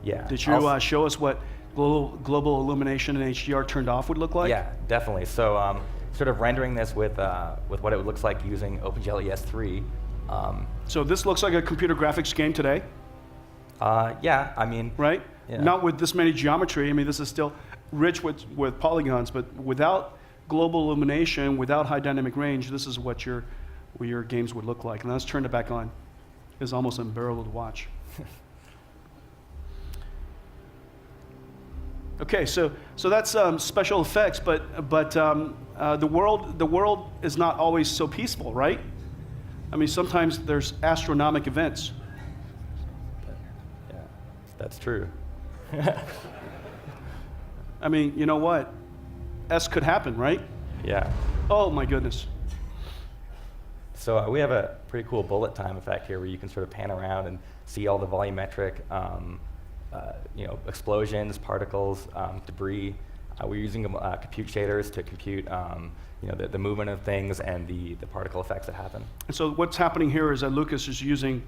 Yeah. Did you show us what global illumination in HDR turned off would look like? Yeah, definitely. So sort of rendering this with what it looks like using OpenGL ES3. So this looks like a computer graphics game today? Yeah, I mean. Right? Yeah. Not with this many geometry. I mean, this is still rich with polygons, but without global illumination, without high dynamic range, this is what your games would look like. And let's turn it back on. It's almost unbearable to watch. Okay, so that's special effects, but the world is not always so peaceful, right? I mean, sometimes there's astronomical events. Yeah, that's true. I mean, you know what? S could happen, right? Yeah. Oh my goodness. So we have a pretty cool bullet time effect here, where you can sort of pan around and see all the volumetric, explosions, particles, debris. We're using compute shaders to compute, the movement of things and the particle effects that happen. And so what's happening here is that Lucas is using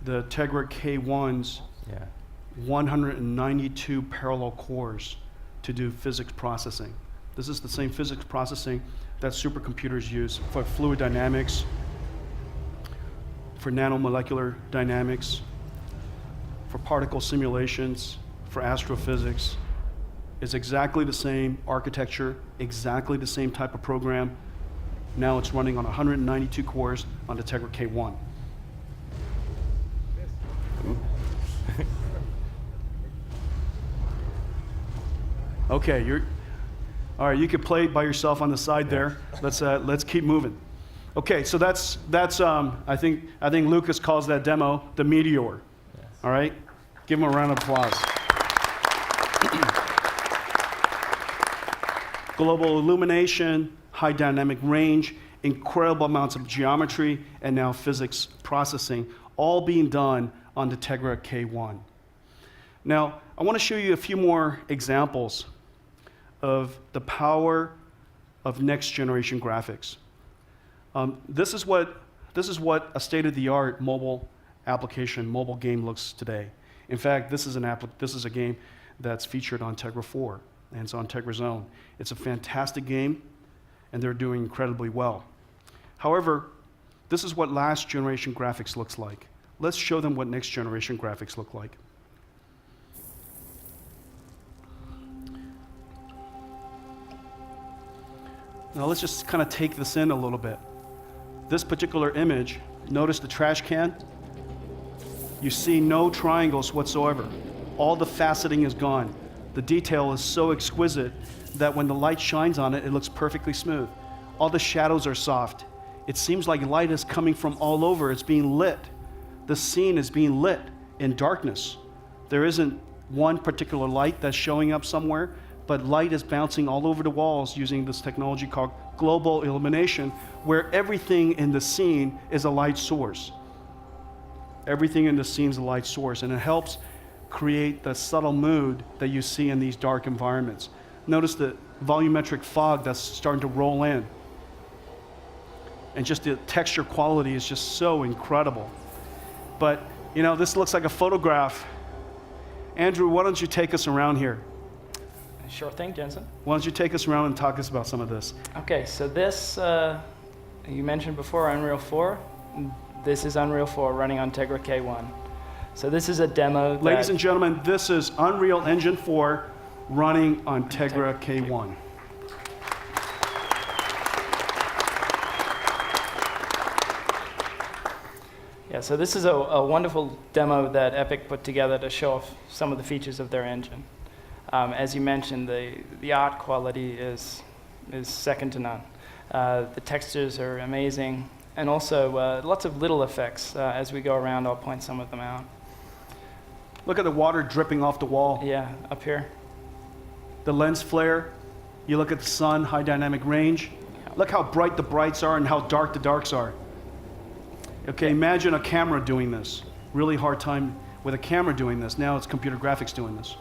the Tegra K1's 192 parallel cores to do physics processing. This is the same physics processing that supercomputers use for fluid dynamics, for nanomolecular dynamics, for particle simulations, for astrophysics. It's exactly the same architecture, exactly the same type of program. Now it's running on 192 cores on the Tegra K1. Okay, all right. You could play by yourself on the side there. Let's keep moving. Okay, so that's I think Lucas calls that demo the Meteor. Yes. All right, give him a round of applause. Global illumination, high dynamic range, incredible amounts of geometry, and now physics processing, all being done on the Tegra K1. Now, I want to show you a few more examples of the power of next generation graphics. This is what a state-of-the-art mobile application, mobile game looks today. In fact, this is a game that's featured on Tegra 4, and it's on Tegra Zone. It's a fantastic game, and they're doing incredibly well. However, this is what last generation graphics looks like. Let's show them what next generation graphics look like. Now let's just kind of take this in a little bit. This particular image, notice the trash can? You see no triangles whatsoever. All the faceting is gone. The detail is so exquisite that when the light shines on it, it looks perfectly smooth. All the shadows are soft. It seems like light is coming from all over. It's being lit. The scene is being lit in darkness. There isn't one particular light that's showing up somewhere, but light is bouncing all over the walls using this technology called global illumination, where everything in the scene is a light source. Everything in the scene is a light source, and it helps create the subtle mood that you see in these dark environments. Notice the volumetric fog that's starting to roll in. And just the texture quality is just so incredible. But, this looks like a photograph. Andrew, why don't you take us around here? Sure thing, Jensen. Why don't you take us around and talk us about some of this? Okay, so this, you mentioned before Unreal 4. This is Unreal 4 running on Tegra K1. So this is a demo. Ladies and gentlemen, this is Unreal Engine 4 running on Tegra K1. Yeah, so this is a wonderful demo that Epic put together to show off some of the features of their engine. As you mentioned, the art quality is second to none. The textures are amazing, and also lots of little effects. As we go around, I'll point some of them out. Look at the water dripping off the wall. Yeah, up here. The lens flare. You look at the sun, high dynamic range. Look how bright the brights are and how dark the darks are. Okay, imagine a camera doing this. Really hard time with a camera doing this. Now it's computer graphics doing this.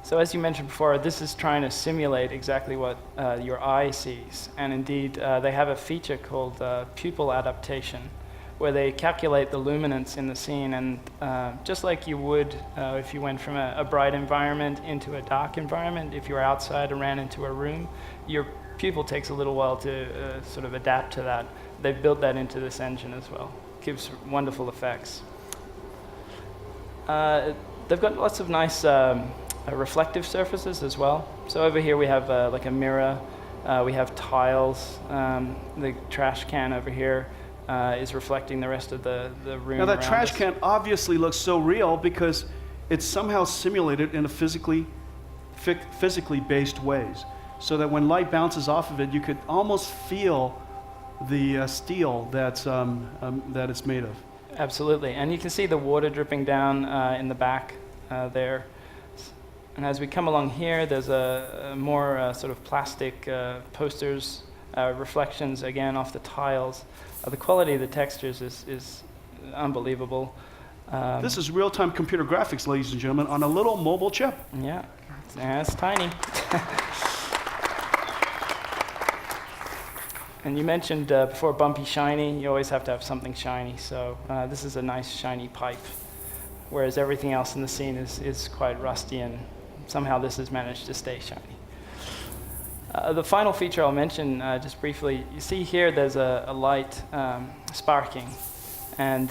So as you mentioned before, this is trying to simulate exactly what your eye sees. And indeed, they have a feature called pupil adaptation, where they calculate the luminance in the scene. And just like you would if you went from a bright environment into a dark environment, if you were outside and ran into a room, your pupil takes a little while to sort of adapt to that. They've built that into this engine as well. Gives wonderful effects. They've got lots of nice reflective surfaces as well. So over here we have like a mirror. We have tiles. The trash can over here is reflecting the rest of the room. Now that around trash us. can obviously looks so real because it's somehow simulated in a physically based ways. So that when light bounces off of it, you could almost feel the steel that it's made of. Absolutely, and you can see the water dripping down in the back there. And as we come along here, there's a more sort of plastic posters, reflections again off the tiles. The quality of the textures is unbelievable. This is real-time computer graphics, ladies and gentlemen, on a little mobile chip. Yeah, it's tiny. And you mentioned before bumpy shiny. You always have to have something shiny. So this is a nice shiny pipe, whereas everything else in the scene is quite rusty, and somehow this has managed to stay shiny. The final feature I'll mention just briefly, you see here there's a light sparking, and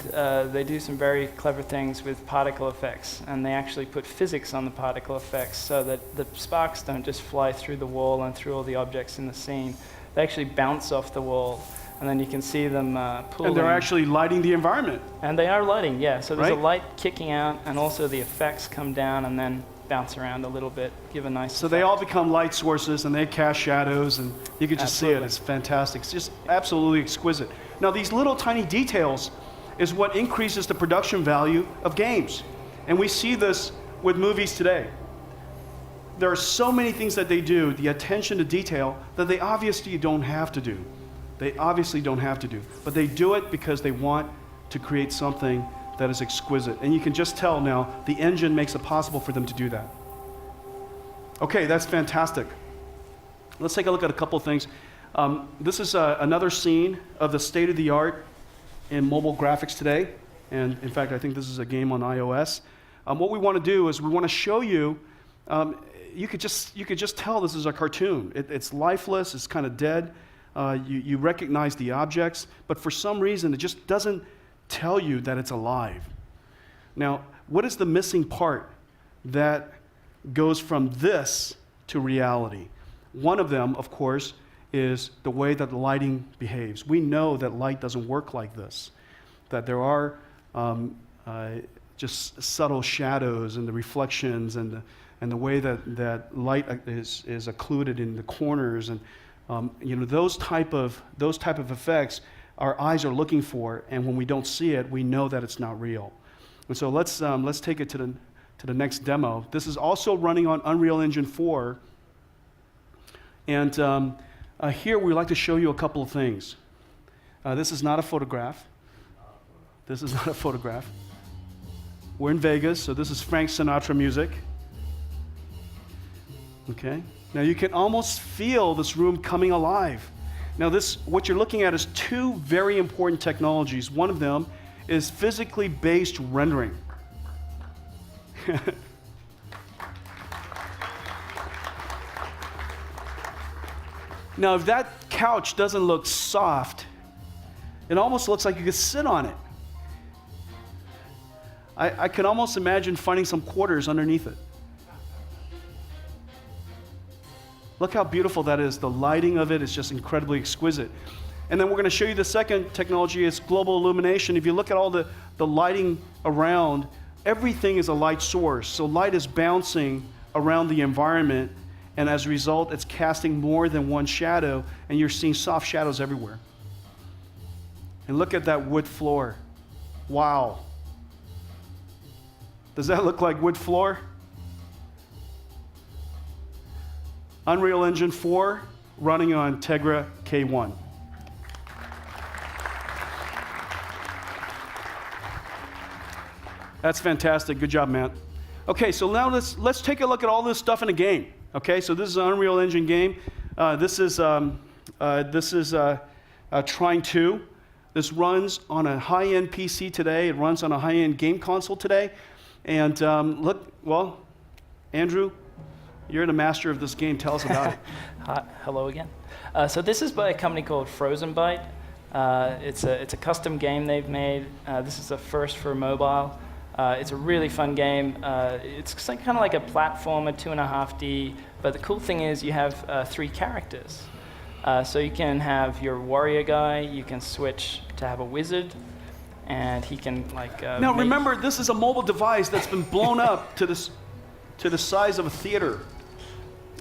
they do some very clever things with particle effects, and they actually put physics on the particle effects so that the sparks don't just fly through the wall and through all the objects in the scene. They actually bounce off the wall, and then you can see them pulling. And they're actually lighting the environment. And they are lighting, yeah. So there's Right? a light kicking out, and also the effects come down and then bounce around a little bit, give a nice So they all become light sources, and they cast shadows, and you can just see it. Absolutely. It's fantastic. It's just absolutely exquisite. Now, these little tiny details is what increases the production value of games. And we see this with movies today. There are so many things that they do, the attention to detail, that they obviously don't have to do. They obviously don't have to do. But they do it because they want to create something that is exquisite. And you can just tell now, the engine makes it possible for them to do that. Okay, that's fantastic. Let's take a look at a couple of things. This is another scene of the state-of-the-art in mobile graphics today. And in fact, I think this is a game on iOS. What we want to do is we want to show you, you could just tell this is a cartoon. It's lifeless, it's kind of dead. You recognize the objects, but for some reason it just doesn't tell you that it's alive. Now, what is the missing part that goes from this to reality? One of them, of course, is the way that the lighting behaves. We know that light doesn't work like this, that there are just subtle shadows and the reflections and the way that light is occluded in the corners, and those type of effects our eyes are looking for, and when we don't see it, we know that it's not real. And so let's take it to the next demo. This is also running on Unreal Engine 4, and here we'd like to show you a couple of things. This is not a photograph. This is not a photograph. We're in Vegas, so this is Frank Sinatra music. Okay? Now you can almost feel this room coming alive. Now what you're looking at is two very important technologies. One of them is physically based rendering. Now if that couch doesn't look soft, it almost looks like you could sit on it. I can almost imagine finding some quarters underneath it. Look how beautiful that is. The lighting of it is just incredibly exquisite. And then we're going to show you the second technology. It's global illumination. If you look at all the lighting around, everything is a light source. So light is bouncing around the environment, and as a result, it's casting more than one shadow, and you're seeing soft shadows everywhere. And look at that wood floor. Wow. Does that look like wood floor? Unreal Engine 4 running on Tegra K1. That's fantastic. Good job, Matt. Okay, so now let's take a look at all this stuff in a game. Okay, so this is an Unreal Engine game. This is Trine 2. This runs on a high-end PC today. It runs on a high-end game console today. And look, well, Andrew, you're the master of this game. Tell us about it. Hello again. So this is by a company called Frozen Byte. It's a custom game they've made. This is a first for mobile. It's a really fun game. It's kind of like a platformer, 2.5D, but the cool thing is you have 3 characters. So you can have your warrior guy, you can switch to have a wizard, and he can now remember, this is a mobile device that's been blown up to the size of a theater.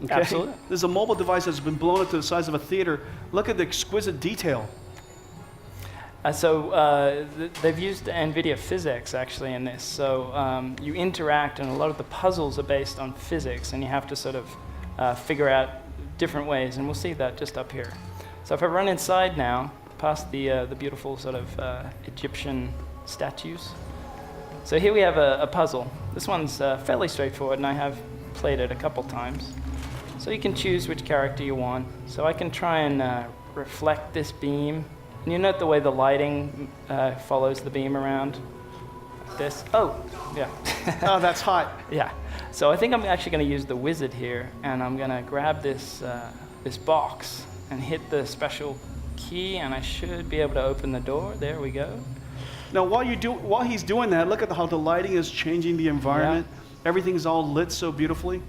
Okay? Absolutely. This is a mobile device that's been blown up to the size of a theater. Look at the exquisite detail. They've used Nvidia physics actually in this. So you interact, and a lot of the puzzles are based on physics, and you have to sort of figure out different ways, and we'll see that just up here. So if I run inside now, past the beautiful sort of Egyptian statues. So here we have a puzzle. This one's fairly straightforward, and I have played it a couple times. So you can choose which character you want. So I can try and reflect this beam. And you note the way the lighting follows the beam around. Like this. Oh, yeah. Oh, that's hot. Yeah. So I think I'm actually going to use the wizard here, and I'm going to grab this box and hit the special key, and I should be able to open the door. There we go. Now, while he's doing that, look at how the lighting is changing the environment. Yeah. Everything's all lit so beautifully.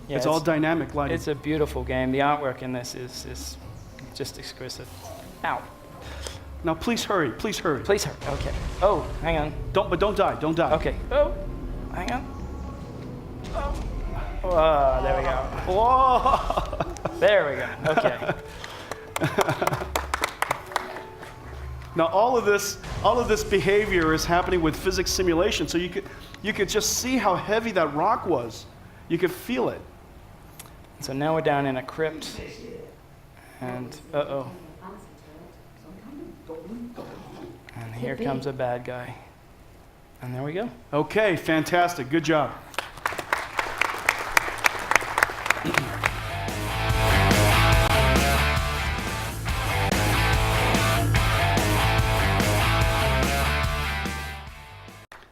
Yeah, it's all dynamic lighting. It's a beautiful game. The artwork in this is just exquisite. Ow. Now, please hurry. Please hurry. Please hurry. Okay. Oh, hang on. Don't die. Don't die. Okay. Oh, hang on. Oh, there we go. Whoa. There we go. Okay. Now, all of this behavior is happening with physics simulation. So you could just see how heavy that rock was. You could feel it. So now we're down in a crypt, and uh-oh. And here comes a bad guy. And there we go. Okay, fantastic. Good job.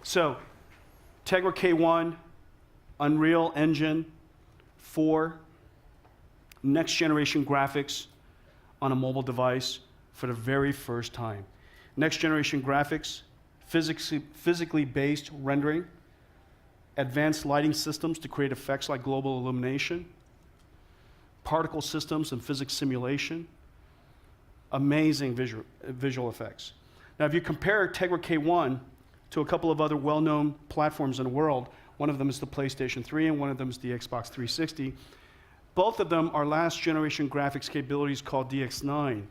So, Tegra K1, Unreal Engine 4, next generation graphics on a mobile device for the very first time. Next generation graphics, physically based rendering, advanced lighting systems to create effects like global illumination, particle systems and physics simulation, amazing visual effects. Now, if you compare Tegra K1 to a couple of other well-known platforms in the world, one of them is the PlayStation 3 and one of them is the Xbox 360. Both of them are last generation graphics capabilities called DX9.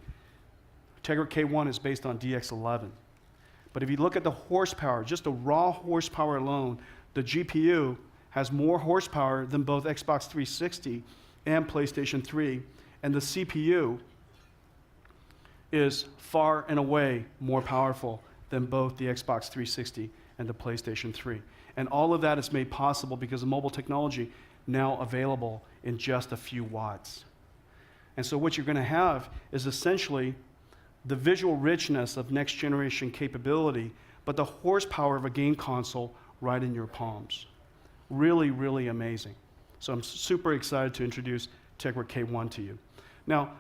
Tegra K1 is based on DX11. But if you look at the horsepower, just the raw horsepower alone, the GPU has more horsepower than both Xbox 360 and PlayStation 3, and the CPU is far and away more powerful than both the Xbox 360 and the PlayStation 3. And all of that is made possible because of mobile technology now available in just a few watts. And so what you're going to have is essentially the visual richness of next generation capability, but the horsepower of a game console right in your palms. Really, really amazing. So I'm super excited to introduce Tegra K1 to you. Now,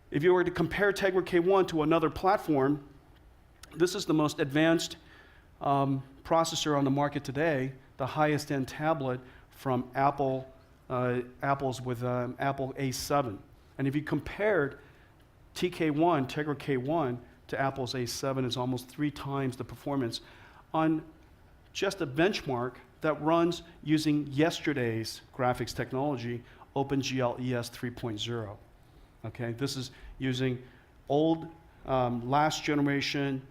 if you were to compare Tegra K1 to another platform, this is the most advanced processor on the market today, the highest end tablet from Apple, Apple's with Apple A7. And if you compared TK1, Tegra K1, to Apple's A7, it's almost 3 times the performance on just a benchmark that runs using yesterday's graphics technology, OpenGL ES 3.0. Okay, this is using old, last generation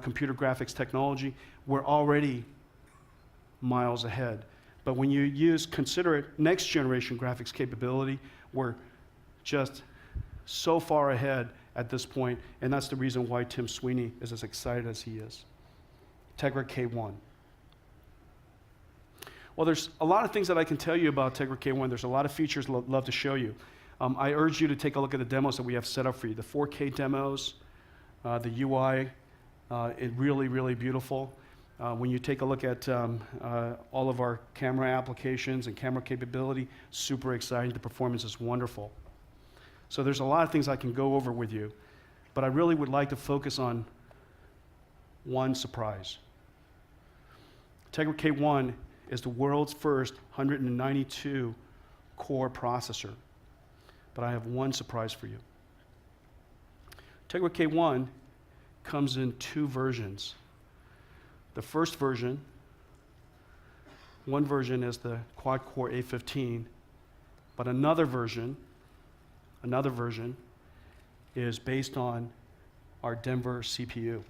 computer graphics technology. We're already miles ahead. But when you consider it next generation graphics capability, we're just so far ahead at this point, and that's the reason why Tim Sweeney is as excited as he is. Tegra K1. Well, there's a lot of things that I can tell you about Tegra K1. There's a lot of features I'd love to show you. I urge you to take a look at the demos that we have set up for you. The 4K demos, the UI, it's really, really beautiful. When you take a look at all of our camera applications and camera capability, super exciting. The performance is wonderful. So there's a lot of things I can go over with you, but I really would like to focus on one surprise. Tegra K1 is the world's first 192 core processor, but I have one surprise for you. Tegra K1 comes in 2 versions. The first version, one version is the quad-core A15, but another version is based on our Denver CPU.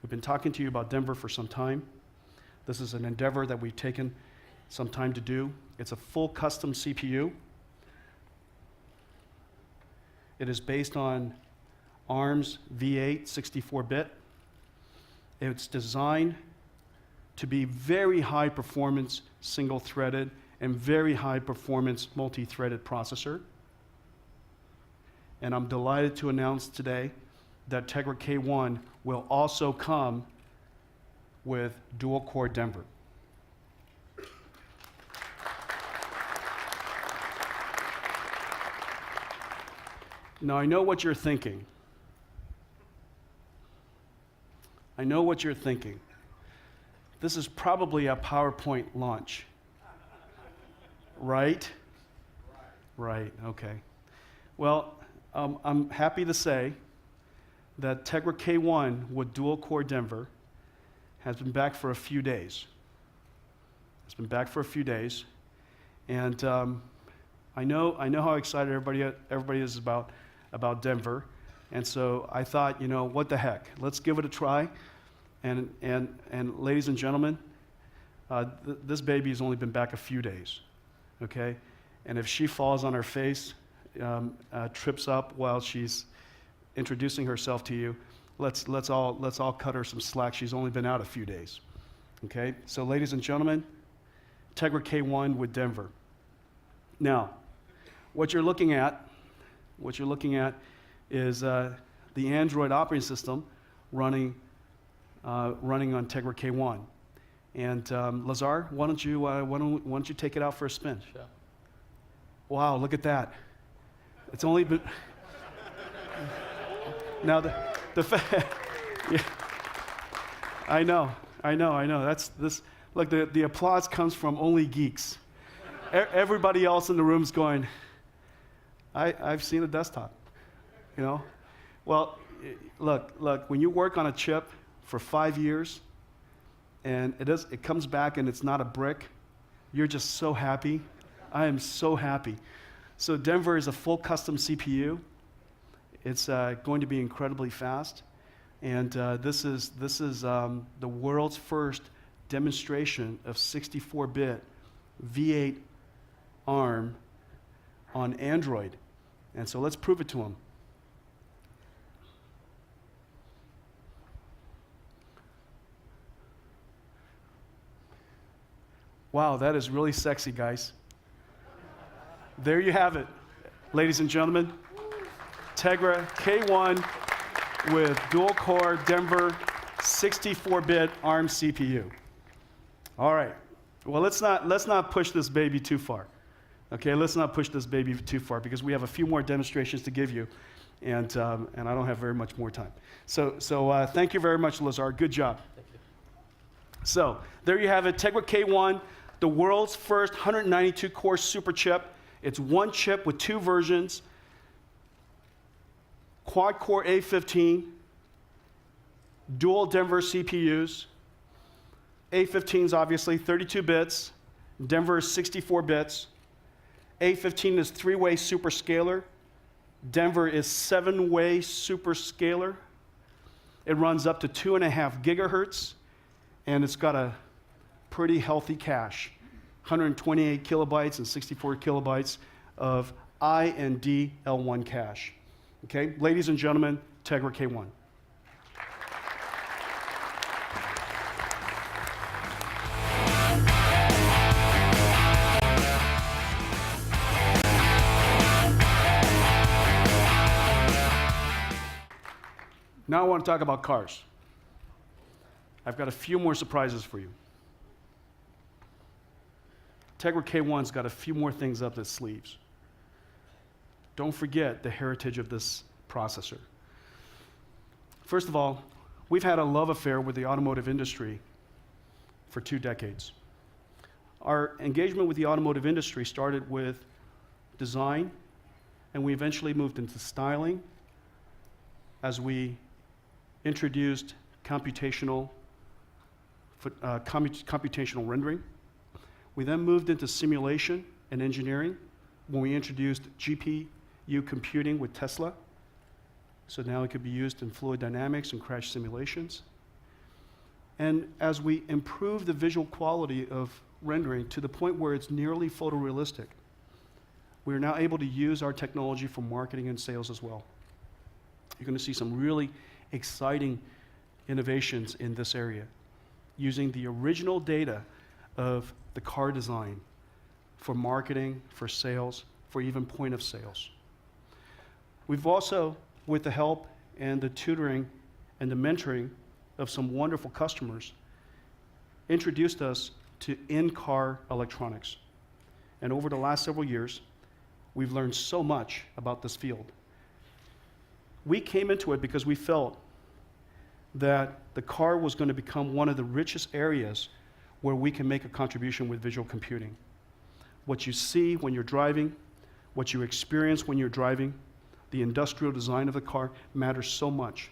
We've been talking to you about Denver for some time. This is an endeavor that we've taken some time to do. It's a full custom CPU. It is based on ARM's V8 64-bit. It's designed to be very high performance single-threaded and very high performance multi-threaded processor. And I'm delighted to announce today that Tegra K1 will also come with dual-core Denver. Now, I know what you're thinking. I know what you're thinking. This is probably a PowerPoint launch. Right? Right, okay. Well, I'm happy to say that Tegra K1 with dual-core Denver has been back for a few days. It's been back for a few days, and I know how excited everybody is about Denver, and so I thought, you know, what the heck? Let's give it a try. And ladies and gentlemen, this baby has only been back a few days, okay? And if she falls on her face, trips up while she's introducing herself to you, let's all cut her some slack. She's only been out a few days, okay? So ladies and gentlemen, Tegra K1 with Denver. Now, what you're looking at is the Android operating system running on Tegra K1. And Lazar, why don't you take it out for a spin? Sure. Wow, look at that. It's only been now the fact. Yeah, I know. That's this. Look, the applause comes from only geeks. Everybody else in the room's going, I've seen a desktop, you know? Well, look, when you work on a chip for 5 years and it comes back and it's not a brick, you're just so happy. I am so happy. So Denver is a full custom CPU. It's going to be incredibly fast. And this is the world's first demonstration of 64-bit V8 ARM on Android. And so let's prove it to them. Wow, that is really sexy, guys. There you have it, ladies and gentlemen. Tegra K1 with dual-core Denver 64-bit ARM CPU. All right. Well, let's not push this baby too far. Okay, let's not push this baby too far because we have a few more demonstrations to give you, and I don't have very much more time. So thank you very much, Lazar. Good job. Thank you. So there you have it, Tegra K1, the world's first 192-core super chip. It's one chip with two versions, quad-core A15, dual Denver CPUs. A15 is obviously 32 bits, Denver is 64 bits. A15 is 3-way superscalar. Denver is 7-way superscalar. It runs up to 2.5 gigahertz, and it's got a pretty healthy cache, 128 kilobytes and 64 kilobytes of I and D L1 cache. Okay, ladies and gentlemen, Tegra K1. Now I want to talk about cars. I've got a few more surprises for you. Tegra K1's got a few more things up its sleeves. Don't forget the heritage of this processor. First of all, we've had a love affair with the automotive industry for 2 decades. Our engagement with the automotive industry started with design, and we eventually moved into styling as we introduced computational rendering. We then moved into simulation and engineering when we introduced GPU computing with Tesla. So now it could be used in fluid dynamics and crash simulations. And as we improve the visual quality of rendering to the point where it's nearly photorealistic, we are now able to use our technology for marketing and sales as well. You're going to see some really exciting innovations in this area, using the original data of the car design for marketing, for sales, for even point of sales. We've also, with the help and the tutoring and the mentoring of some wonderful customers, introduced us to in-car electronics. And over the last several years, we've learned so much about this field. We came into it because we felt that the car was going to become one of the richest areas where we can make a contribution with visual computing. What you see when you're driving, what you experience when you're driving, the industrial design of the car matters so much.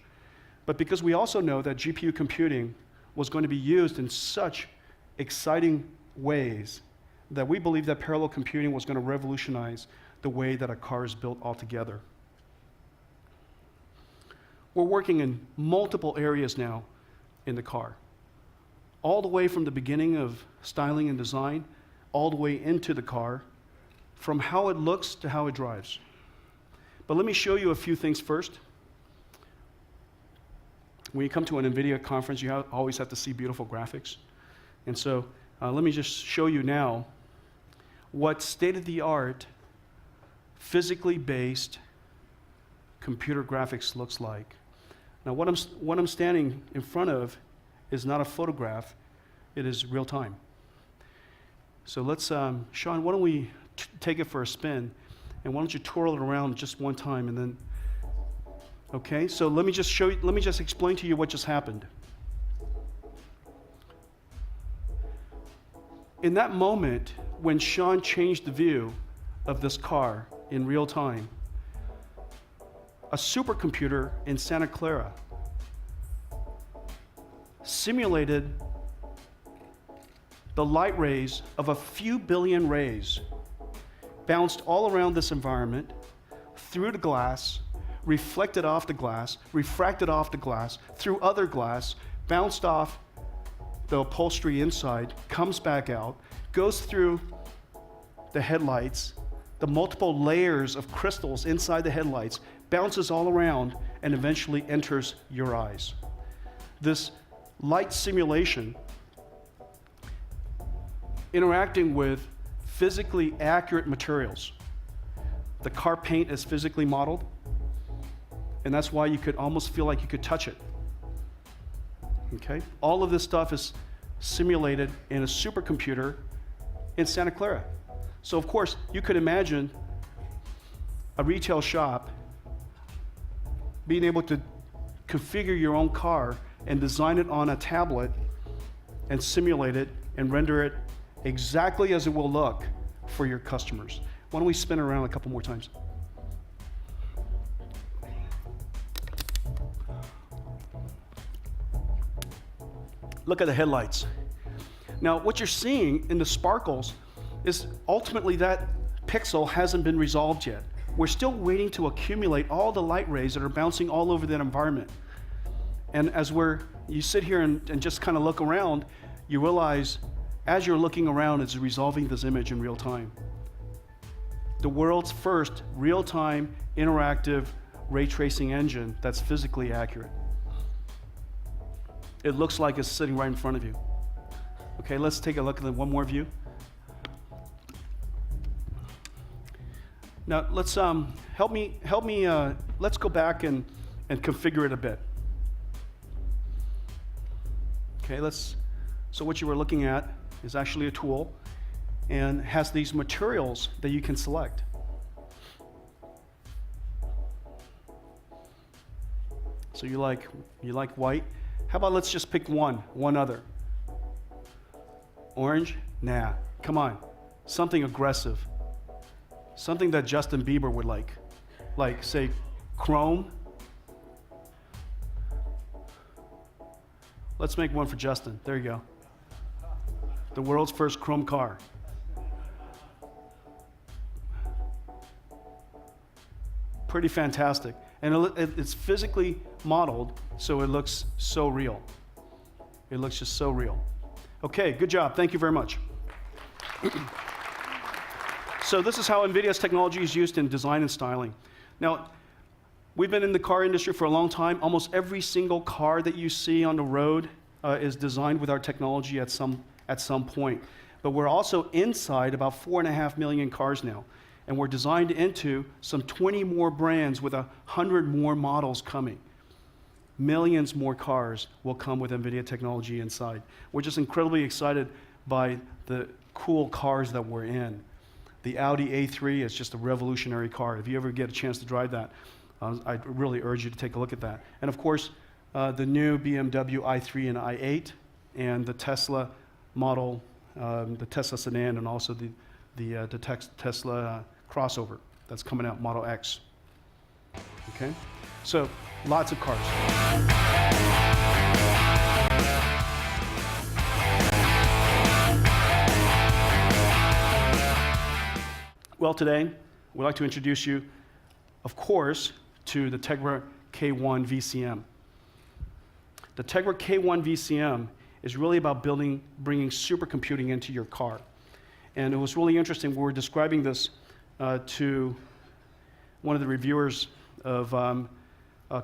But because we also know that GPU computing was going to be used in such exciting ways that we believe that parallel computing was going to revolutionize the way that a car is built altogether. We're working in multiple areas now in the car, all the way from the beginning of styling and design, all the way into the car, from how it looks to how it drives. But let me show you a few things first. When you come to an Nvidia conference, you always have to see beautiful graphics. And so let me just show you now what state-of-the-art, physically based computer graphics looks like. Now, what I'm standing in front of is not a photograph, it is real time. So let's, Sean, why don't we take it for a spin, and why don't you twirl it around just one time, and then, okay? So let me just explain to you what just happened. In that moment, when Sean changed the view of this car in real time, a supercomputer in Santa Clara simulated the light rays of a few billion rays, bounced all around this environment, through the glass, reflected off the glass, refracted off the glass, through other glass, bounced off the upholstery inside, comes back out, goes through the headlights, the multiple layers of crystals inside the headlights, bounces all around, and eventually enters your eyes. This light simulation, interacting with physically accurate materials. The car paint is physically modeled, and that's why you could almost feel like you could touch it. Okay? All of this stuff is simulated in a supercomputer in Santa Clara. So of course, you could imagine a retail shop being able to configure your own car and design it on a tablet and simulate it and render it exactly as it will look for your customers. Why don't we spin it around a couple more times? Look at the headlights. Now, what you're seeing in the sparkles is ultimately that pixel hasn't been resolved yet. We're still waiting to accumulate all the light rays that are bouncing all over that environment. And as you sit here and just kind of look around, you realize as you're looking around, it's resolving this image in real time. The world's first real-time interactive ray tracing engine that's physically accurate. It looks like it's sitting right in front of you. Okay, let's take a look at one more view. Now let's help me. Let's go back and configure it a bit. Okay, so what you were looking at is actually a tool and has these materials that you can select. So you like white. How about let's just pick one other. Orange? Nah, come on. Something aggressive. Something that Justin Bieber would like. Like, say, chrome. Let's make one for Justin. There you go. The world's first chrome car. Pretty fantastic. And it's physically modeled, so it looks so real. It looks just so real. Okay, good job. Thank you very much. So this is how NVIDIA's technology is used in design and styling. Now, we've been in the car industry for a long time. Almost every single car that you see on the road is designed with our technology at some point. But we're also inside about 4.5 million cars now. And we're designed into some 20 more brands with 100 more models coming. Millions more cars will come with NVIDIA technology inside. We're just incredibly excited by the cool cars that we're in. The Audi A3 is just a revolutionary car. If you ever get a chance to drive that, I'd really urge you to take a look at that. And of course, the new BMW i3 and i8, and the Tesla model, the Tesla sedan, and also the Tesla crossover that's coming out, Model X. Okay, so lots of cars. Well, today we'd like to introduce you, of course, to the Tegra K1 VCM. The Tegra K1 VCM is really about bringing supercomputing into your car. And it was really interesting. We were describing this to one of the reviewers of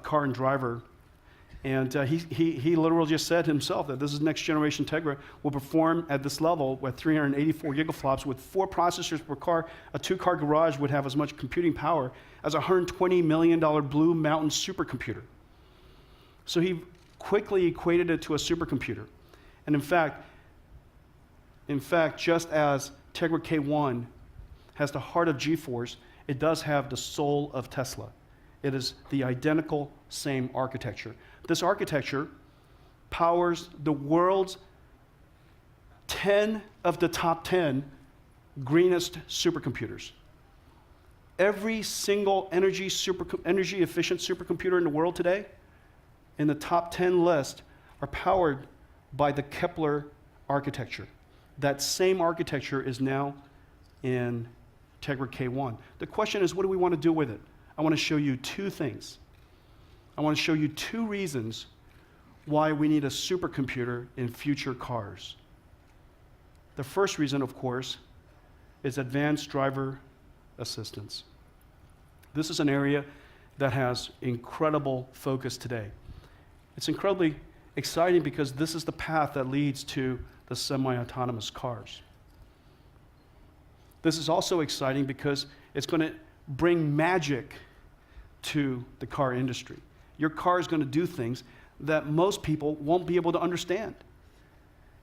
Car and Driver, and he literally just said himself that this is next generation Tegra will perform at this level with 384 gigaflops with 4 processors per car. A 2-car garage would have as much computing power as a $120 million Blue Mountain supercomputer. So he quickly equated it to a supercomputer. And in fact, just as Tegra K1 has the heart of GeForce, it does have the soul of Tesla. It is the identical same architecture. This architecture powers the world's 10 of the top 10 greenest supercomputers. Every single energy efficient supercomputer in the world today, in the top 10 list, are powered by the Kepler architecture. That same architecture is now in Tegra K1. The question is, what do we want to do with it? I want to show you 2 things. I want to show you 2 reasons why we need a supercomputer in future cars. The first reason, of course, is advanced driver assistance. This is an area that has incredible focus today. It's incredibly exciting because this is the path that leads to the semi-autonomous cars. This is also exciting because it's going to bring magic to the car industry. Your car is going to do things that most people won't be able to understand.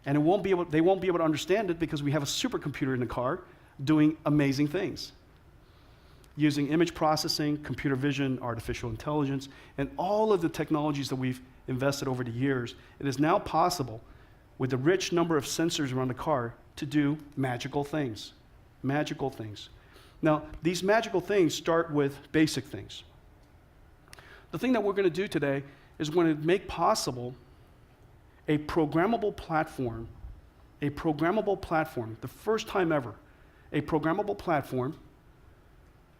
And they won't be able to understand it because we have a supercomputer in the car doing amazing things. Using image processing, computer vision, artificial intelligence, and all of the technologies that we've invested over the years, it is now possible with a rich number of sensors around the car to do magical things. Magical things. Now, these magical things start with basic things. The thing that we're going to do today is we're going to make possible a programmable platform, the first time ever, a programmable platform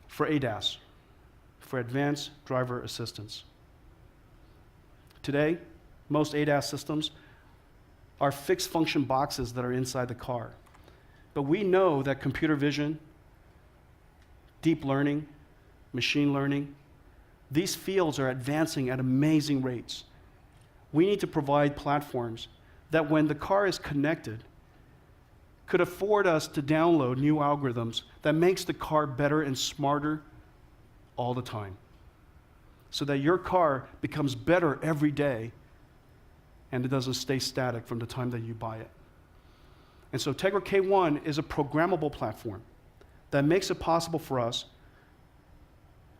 for ADAS, for advanced driver assistance. Today, most ADAS systems are fixed function boxes that are inside the car. But we know that computer vision, deep learning, machine learning, these fields are advancing at amazing rates. We need to provide platforms that when the car is connected, could afford us to download new algorithms that makes the car better and smarter all the time. So that your car becomes better every day and it doesn't stay static from the time that you buy it. And so Tegra K1 is a programmable platform that makes it possible for us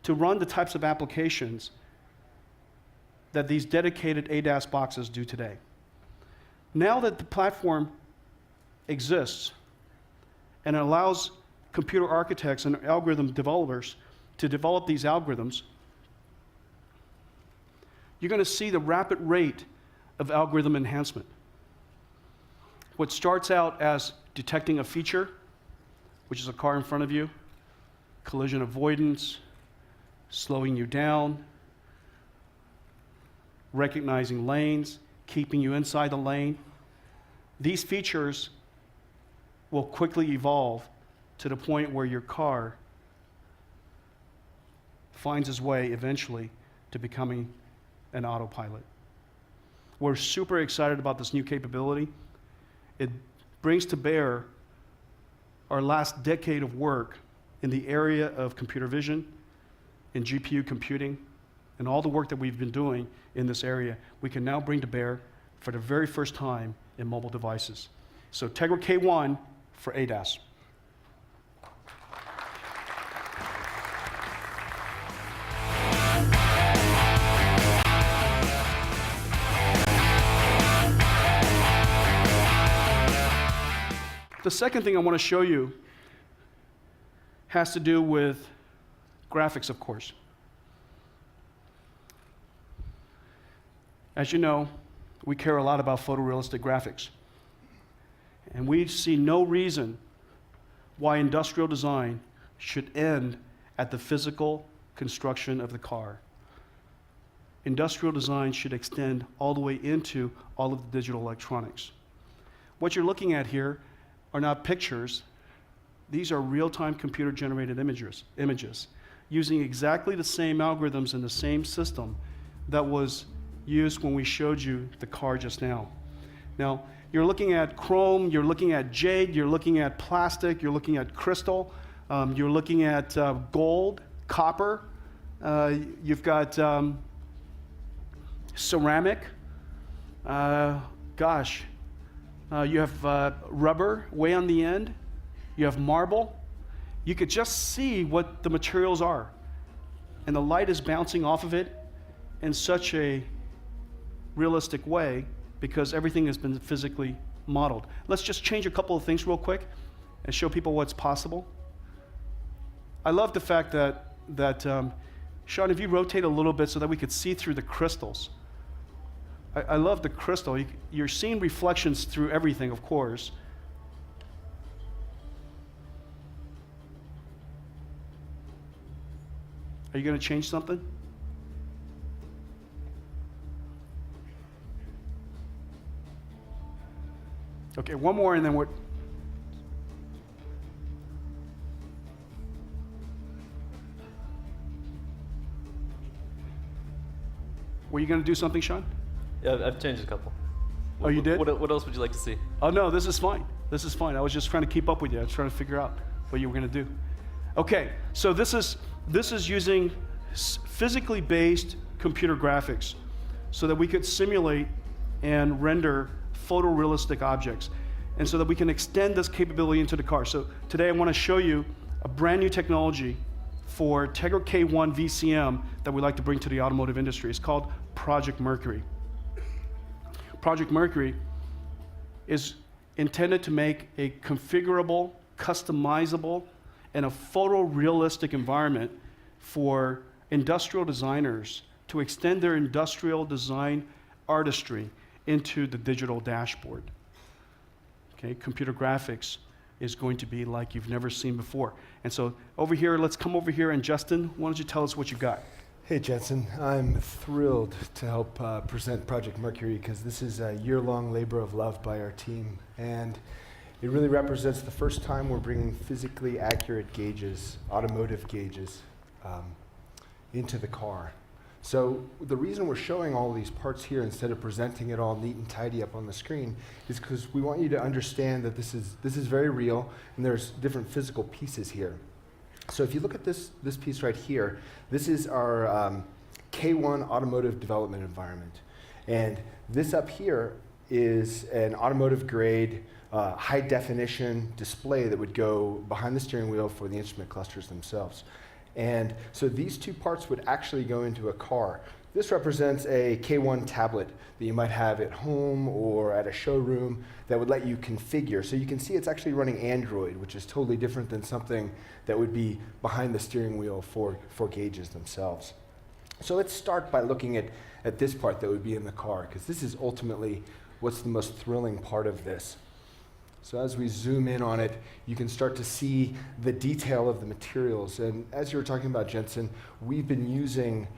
to run the types of applications that these dedicated ADAS boxes do today. Now that the platform exists and it allows computer architects and algorithm developers to develop these algorithms, you're going to see the rapid rate of algorithm enhancement. What starts out as detecting a feature, which is a car in front of you, collision avoidance, slowing you down, recognizing lanes, keeping you inside the lane. These features will quickly evolve to the point where your car finds its way eventually to becoming an autopilot. We're super excited about this new capability. It brings to bear our last decade of work in the area of computer vision and GPU computing, and all the work that we've been doing in this area, we can now bring to bear for the very first time in mobile devices. So Tegra K1 for ADAS. The second thing I want to show you has to do with graphics, of course. As you know, we care a lot about photorealistic graphics. And we see no reason why industrial design should end at the physical construction of the car. Industrial design should extend all the way into all of the digital electronics. What you're looking at here are not pictures. These are real-time computer-generated images using exactly the same algorithms in the same system that was used when we showed you the car just now. Now, you're looking at chrome, you're looking at jade, you're looking at plastic, you're looking at crystal, you're looking at gold, copper, you've got ceramic, you have rubber way on the end, you have marble. You could just see what the materials are. And the light is bouncing off of it in such a realistic way because everything has been physically modeled. Let's just change a couple of things real quick and show people what's possible. I love the fact that Sean, if you rotate a little bit so that we could see through the crystals. I love the crystal. You're seeing reflections through everything, of course. Are you going to change something? Okay, one more and then we're... Were you going to do something, Sean? Yeah, I've changed a couple. Oh, you did? What else would you like to see? Oh, no, this is fine. This is fine. I was just trying to keep up with you. I was trying to figure out what you were going to do. Okay, so this is using physically based computer graphics so that we could simulate and render photorealistic objects, and so that we can extend this capability into the car. So today I want to show you a brand new technology for Tegra K1 VCM that we'd like to bring to the automotive industry. It's called Project Mercury. Project Mercury is intended to make a configurable, customizable, and a photorealistic environment for industrial designers to extend their industrial design artistry into the digital dashboard. Okay, computer graphics is going to be like you've never seen before. And so over here, let's come over here, and Justin, why don't you tell us what you got? Hey Jensen, I'm thrilled to help present Project Mercury because this is a year-long labor of love by our team, and it really represents the first time we're bringing physically accurate gauges, automotive gauges, into the car. So the reason we're showing all these parts here instead of presenting it all neat and tidy up on the screen is because we want you to understand that this is very real, and there's different physical pieces here. So if you look at this piece right here, this is our K1 automotive development environment. And this up here is an automotive grade high definition display that would go behind the steering wheel for the instrument clusters themselves. And so these two parts would actually go into a car. This represents a K1 tablet that you might have at home or at a showroom that would let you configure. So you can see it's actually running Android, which is totally different than something that would be behind the steering wheel for gauges themselves. So let's start by looking at this part that would be in the car, because this is ultimately what's the most thrilling part of this. So as we zoom in on it, you can start to see the detail of the materials. And as you were talking about, Jensen, we've been using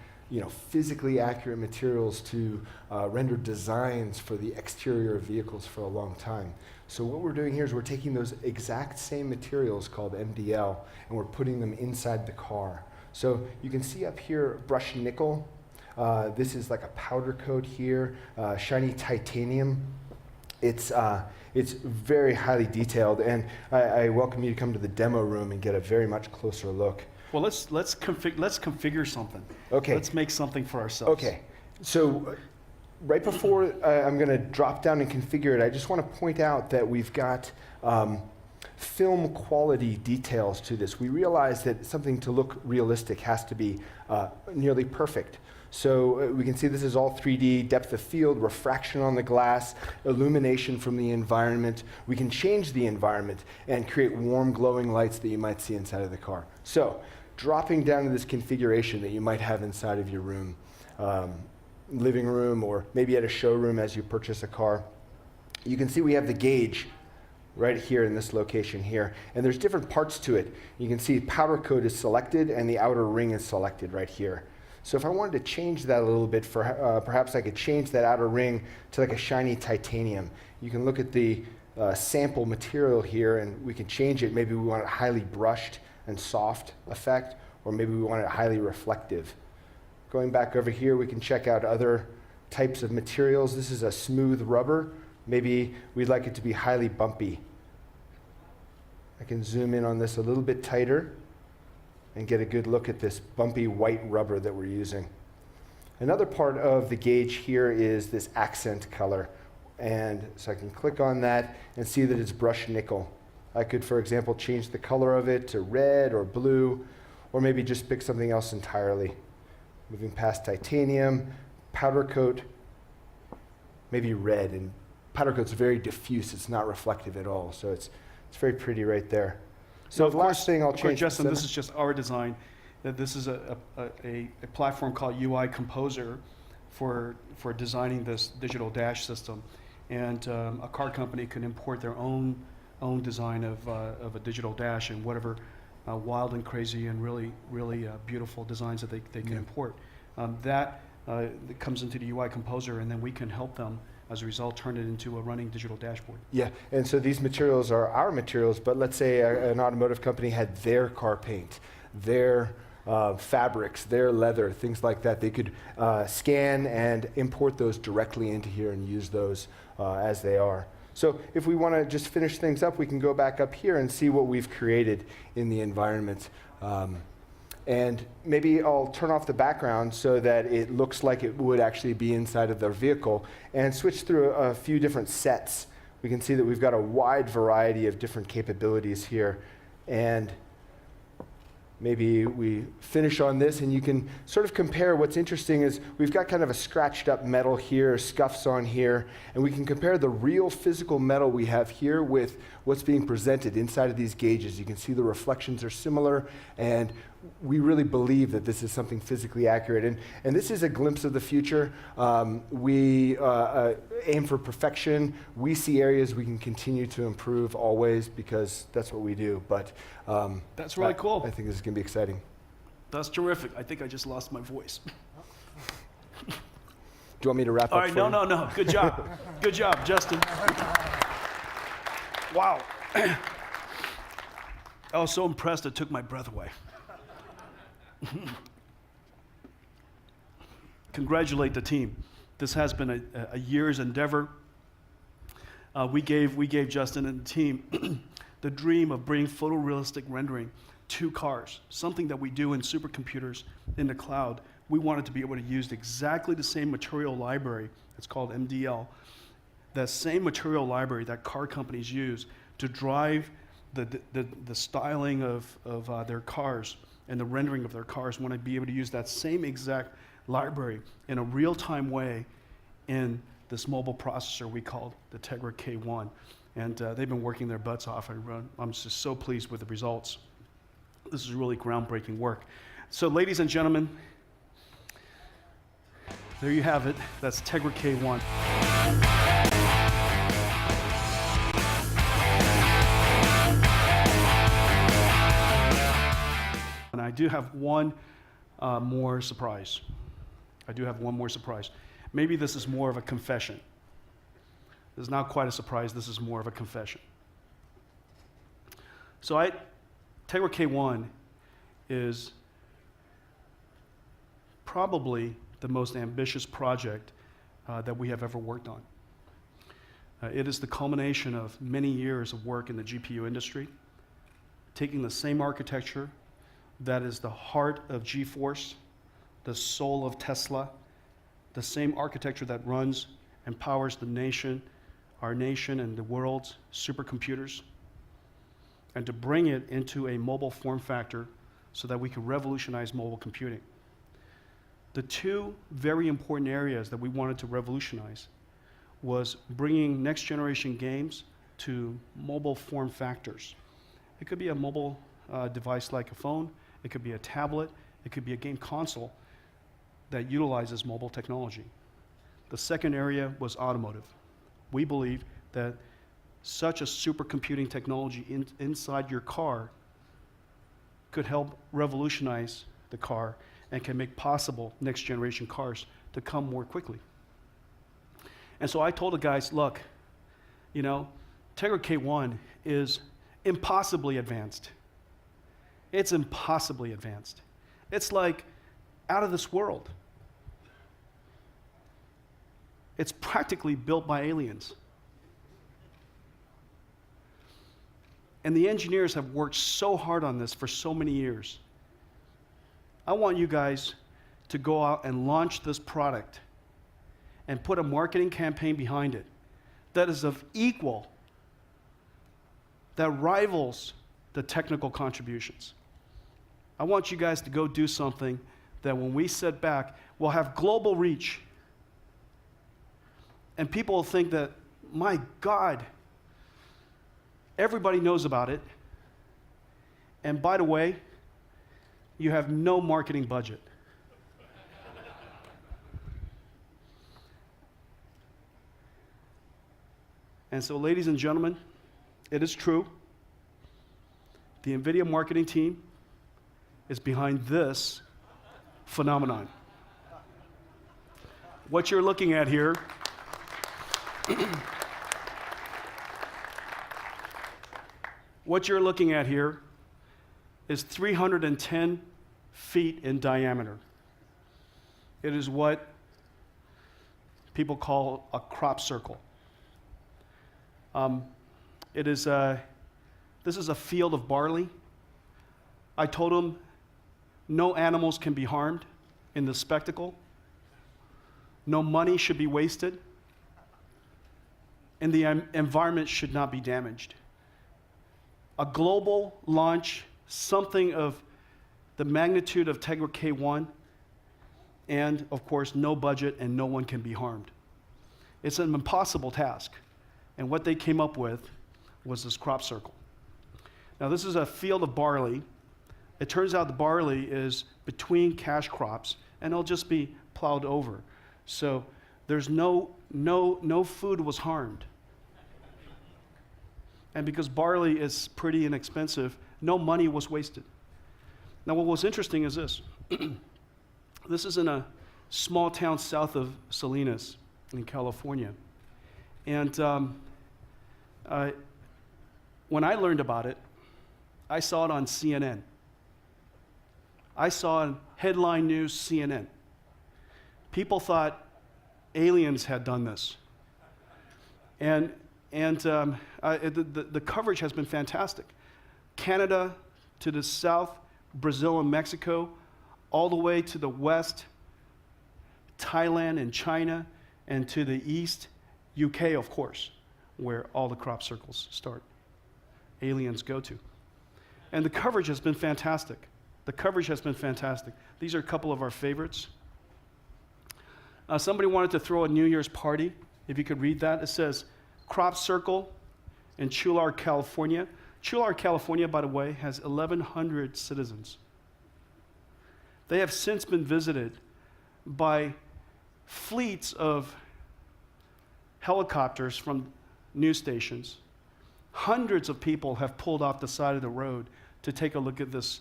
physically accurate materials to render designs for the exterior of vehicles for a long time. So what we're doing here is we're taking those exact same materials called MDL, and we're putting them inside the car. So you can see up here brushed nickel. This is like a powder coat here, shiny titanium. It's very highly detailed, and I welcome you to come to the demo room and get a very much closer look. Well, let's configure something. Okay. Let's make something for ourselves. Okay. So right before I'm going to drop down and configure it, I just want to point out that we've got film quality details to this. We realize that something to look realistic has to be nearly perfect. So we can see this is all 3D, depth of field, refraction on the glass, illumination from the environment. We can change the environment and create warm, glowing lights that you might see inside of the car. So dropping down to this configuration that you might have inside of your room, living room, or maybe at a showroom as you purchase a car, you can see we have the gauge right here in this location here. And there's different parts to it. You can see powder coat is selected and the outer ring is selected right here. So if I wanted to change that a little bit, perhaps I could change that outer ring to like a shiny titanium. You can look at the sample material here, and we can change it. Maybe we want it highly brushed and soft effect, or maybe we want it highly reflective. Going back over here, we can check out other types of materials. This is a smooth rubber. Maybe we'd like it to be highly bumpy. I can zoom in on this a little bit tighter and get a good look at this bumpy white rubber that we're using. Another part of the gauge here is this accent color. And so I can click on that and see that it's brushed nickel. I could, for example, change the color of it to red or blue, or maybe just pick something else entirely. Moving past titanium, powder coat, maybe red. And powder coat's very diffuse, it's not reflective at all. So it's very pretty right there. So the last thing I'll change. Justin, this is just our design. This is a platform called UI Composer for designing this digital dash system, and a car company can import their own design of a digital dash and whatever wild and crazy and really beautiful designs that they can import. That comes into the UI Composer, and then we can help them as a result turn it into a running digital dashboard. Yeah, and so these materials are our materials, but let's say an automotive company had their car paint, their fabrics, their leather, things like that. They could scan and import those directly into here and use those as they are. So if we want to just finish things up, we can go back up here and see what we've created in the environment. And maybe I'll turn off the background so that it looks like it would actually be inside of their vehicle, and switch through a few different sets. We can see that we've got a wide variety of different capabilities here. And maybe we finish on this, and you can sort of compare. What's interesting is we've got kind of a scratched up metal here, scuffs on here, and we can compare the real physical metal we have here with what's being presented inside of these gauges. You can see the reflections are similar, and we really believe that this is something physically accurate. And this is a glimpse of the future. We aim for perfection. We see areas we can continue to improve always, because that's what we do. But That's really cool. I think this is going to be exciting. That's terrific. I think I just lost my voice. Do you want me to wrap All up right, for no, you? no. Good job. Good job, Justin. Wow. I was so impressed it took my breath away. Congratulate the team. This has been a year's endeavor. We gave Justin and the team the dream of bringing photorealistic rendering to cars, something that we do in supercomputers in the cloud. We wanted to be able to use exactly the same material library, it's called MDL, that same material library that car companies use to drive the styling of their cars and the rendering of their cars. Want to be able to use that same exact library in a real-time way in this mobile processor we call the Tegra K1. And they've been working their butts off. I'm just so pleased with the results. This is really groundbreaking work. So ladies and gentlemen, there you have it. That's Tegra K1. And I do have one more surprise. Maybe this is more of a confession. This is not quite a surprise. This is more of a confession. So Tegra K1 is probably the most ambitious project that we have ever worked on. It is the culmination of many years of work in the GPU industry, taking the same architecture that is the heart of GeForce, the soul of Tesla, the same architecture that runs and powers the nation, our nation and the world's supercomputers, and to bring it into a mobile form factor so that we can revolutionize mobile computing. The two very important areas that we wanted to revolutionize was bringing next generation games to mobile form factors. It could be a mobile device like a phone, it could be a tablet, it could be a game console that utilizes mobile technology. The second area was automotive. We believe that such a supercomputing technology inside your car could help revolutionize the car and can make possible next generation cars to come more quickly. And so I told the guys, look, Tegra K1 is impossibly advanced. It's impossibly advanced. It's like out of this world. It's practically built by aliens. And the engineers have worked so hard on this for so many years. I want you guys to go out and launch this product and put a marketing campaign behind it that is of equal, that rivals the technical contributions. I want you guys to go do something that when we sit back, will have global reach. And people will think that, my God, everybody knows about it. And by the way, you have no marketing budget. And so, ladies and gentlemen, it is true. The NVIDIA marketing team is behind this phenomenon. What you're looking at here is 310 feet in diameter. It is what people call a crop circle. This is a field of barley. I told them no animals can be harmed in the spectacle. No money should be wasted. And the environment should not be damaged. A global launch, something of the magnitude of Tegra K1, and of course, no budget and no one can be harmed. It's an impossible task. And what they came up with was this crop circle. Now, this is a field of barley. It turns out the barley is between cash crops, and it'll just be plowed over. So there's no food was harmed. And because barley is pretty inexpensive, no money was wasted. Now, what was interesting is this. This is in a small town south of Salinas in California. And when I learned about it, I saw it on CNN. I saw it headline news CNN. People thought aliens had done this. And the coverage has been fantastic. Canada to the south, Brazil and Mexico, all the way to the west, Thailand and China, and to the east, UK, of course, where all the crop circles start. Aliens go to. And the coverage has been fantastic. The coverage has been fantastic. These are a couple of our favorites. Somebody wanted to throw a New Year's party. If you could read that, it says, crop circle in Chular, California. Chular, California, by the way, has 1,100 citizens. They have since been visited by fleets of helicopters from news stations. Hundreds of people have pulled off the side of the road to take a look at this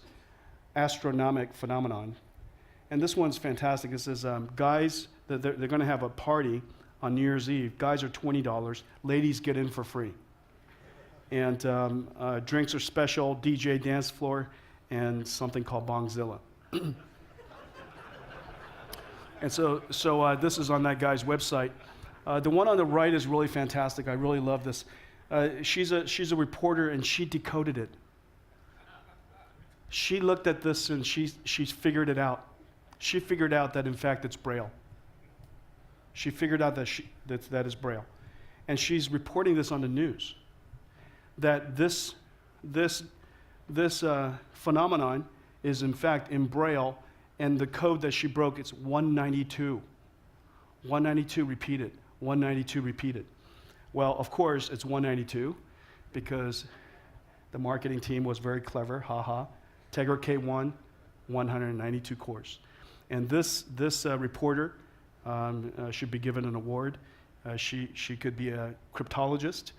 astronomical phenomenon. And this one's fantastic. It says, guys, they're going to have a party on New Year's Eve. Guys are $20. Ladies get in for free. And drinks are special, DJ dance floor, and something called Bongzilla. And so this is on that guy's website. The one on the right is really fantastic. I really love this. She's a reporter, and she decoded it. She looked at this, and she figured it out. She figured out that, in fact, it's Braille. She figured out that is Braille. And she's reporting this on the news, that this phenomenon is, in fact, in Braille, and the code that she broke, it's 192. 192 repeated. 192 repeated. Well, of course, it's 192 because the marketing team was very clever. Haha. Tegra K1, 192 cores. And this reporter should be given an award. She could be a cryptologist,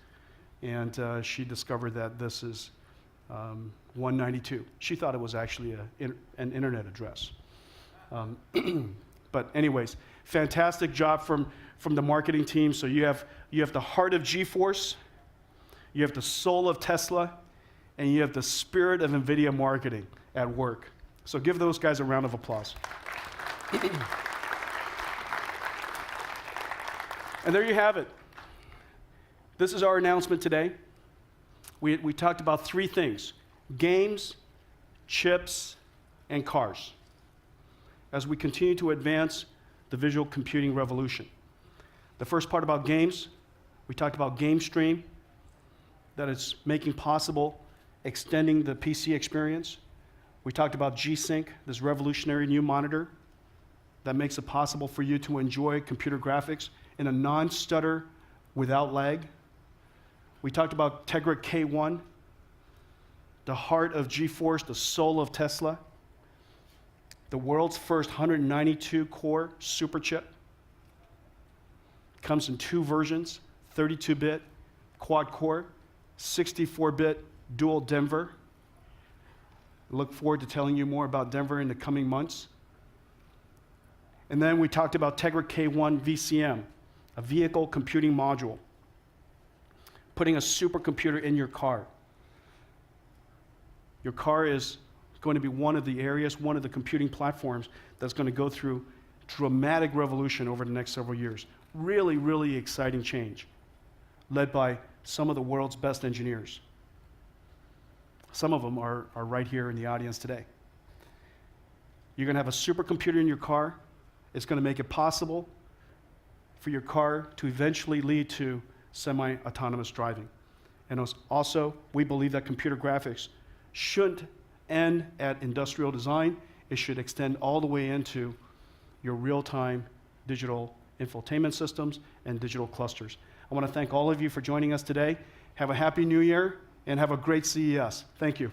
and she discovered that this is 192. She thought it was actually an internet address. But anyways, fantastic job from the marketing team. So you have the heart of GeForce, you have the soul of Tesla, and you have the spirit of Nvidia marketing at work. So give those guys a round of applause. And there you have it. This is our announcement today. We talked about three things: games, chips, and cars, as we continue to advance the visual computing revolution. The first part about games, we talked about Game Stream, that it's making possible extending the PC experience. We talked about G-Sync, this revolutionary new monitor that makes it possible for you to enjoy computer graphics in a non-stutter, without lag. We talked about Tegra K1, the heart of GeForce, the soul of Tesla, the world's first 192-core super chip. Comes in two versions, 32-bit quad-core, 64-bit dual Denver. I look forward to telling you more about Denver in the coming months. And then we talked about Tegra K1 VCM, a vehicle computing module, putting a supercomputer in your car. Your car is going to be one of the areas, one of the computing platforms that's going to go through dramatic revolution over the next several years. Really, really exciting change, led by some of the world's best engineers. Some of them are right here in the audience today. You're going to have a supercomputer in your car. It's going to make it possible for your car to eventually lead to semi-autonomous driving. And also, we believe that computer graphics shouldn't end at industrial design. It should extend all the way into your real-time digital infotainment systems and digital clusters. I want to thank all of you for joining us today. Have a happy new year and have a great CES. Thank you.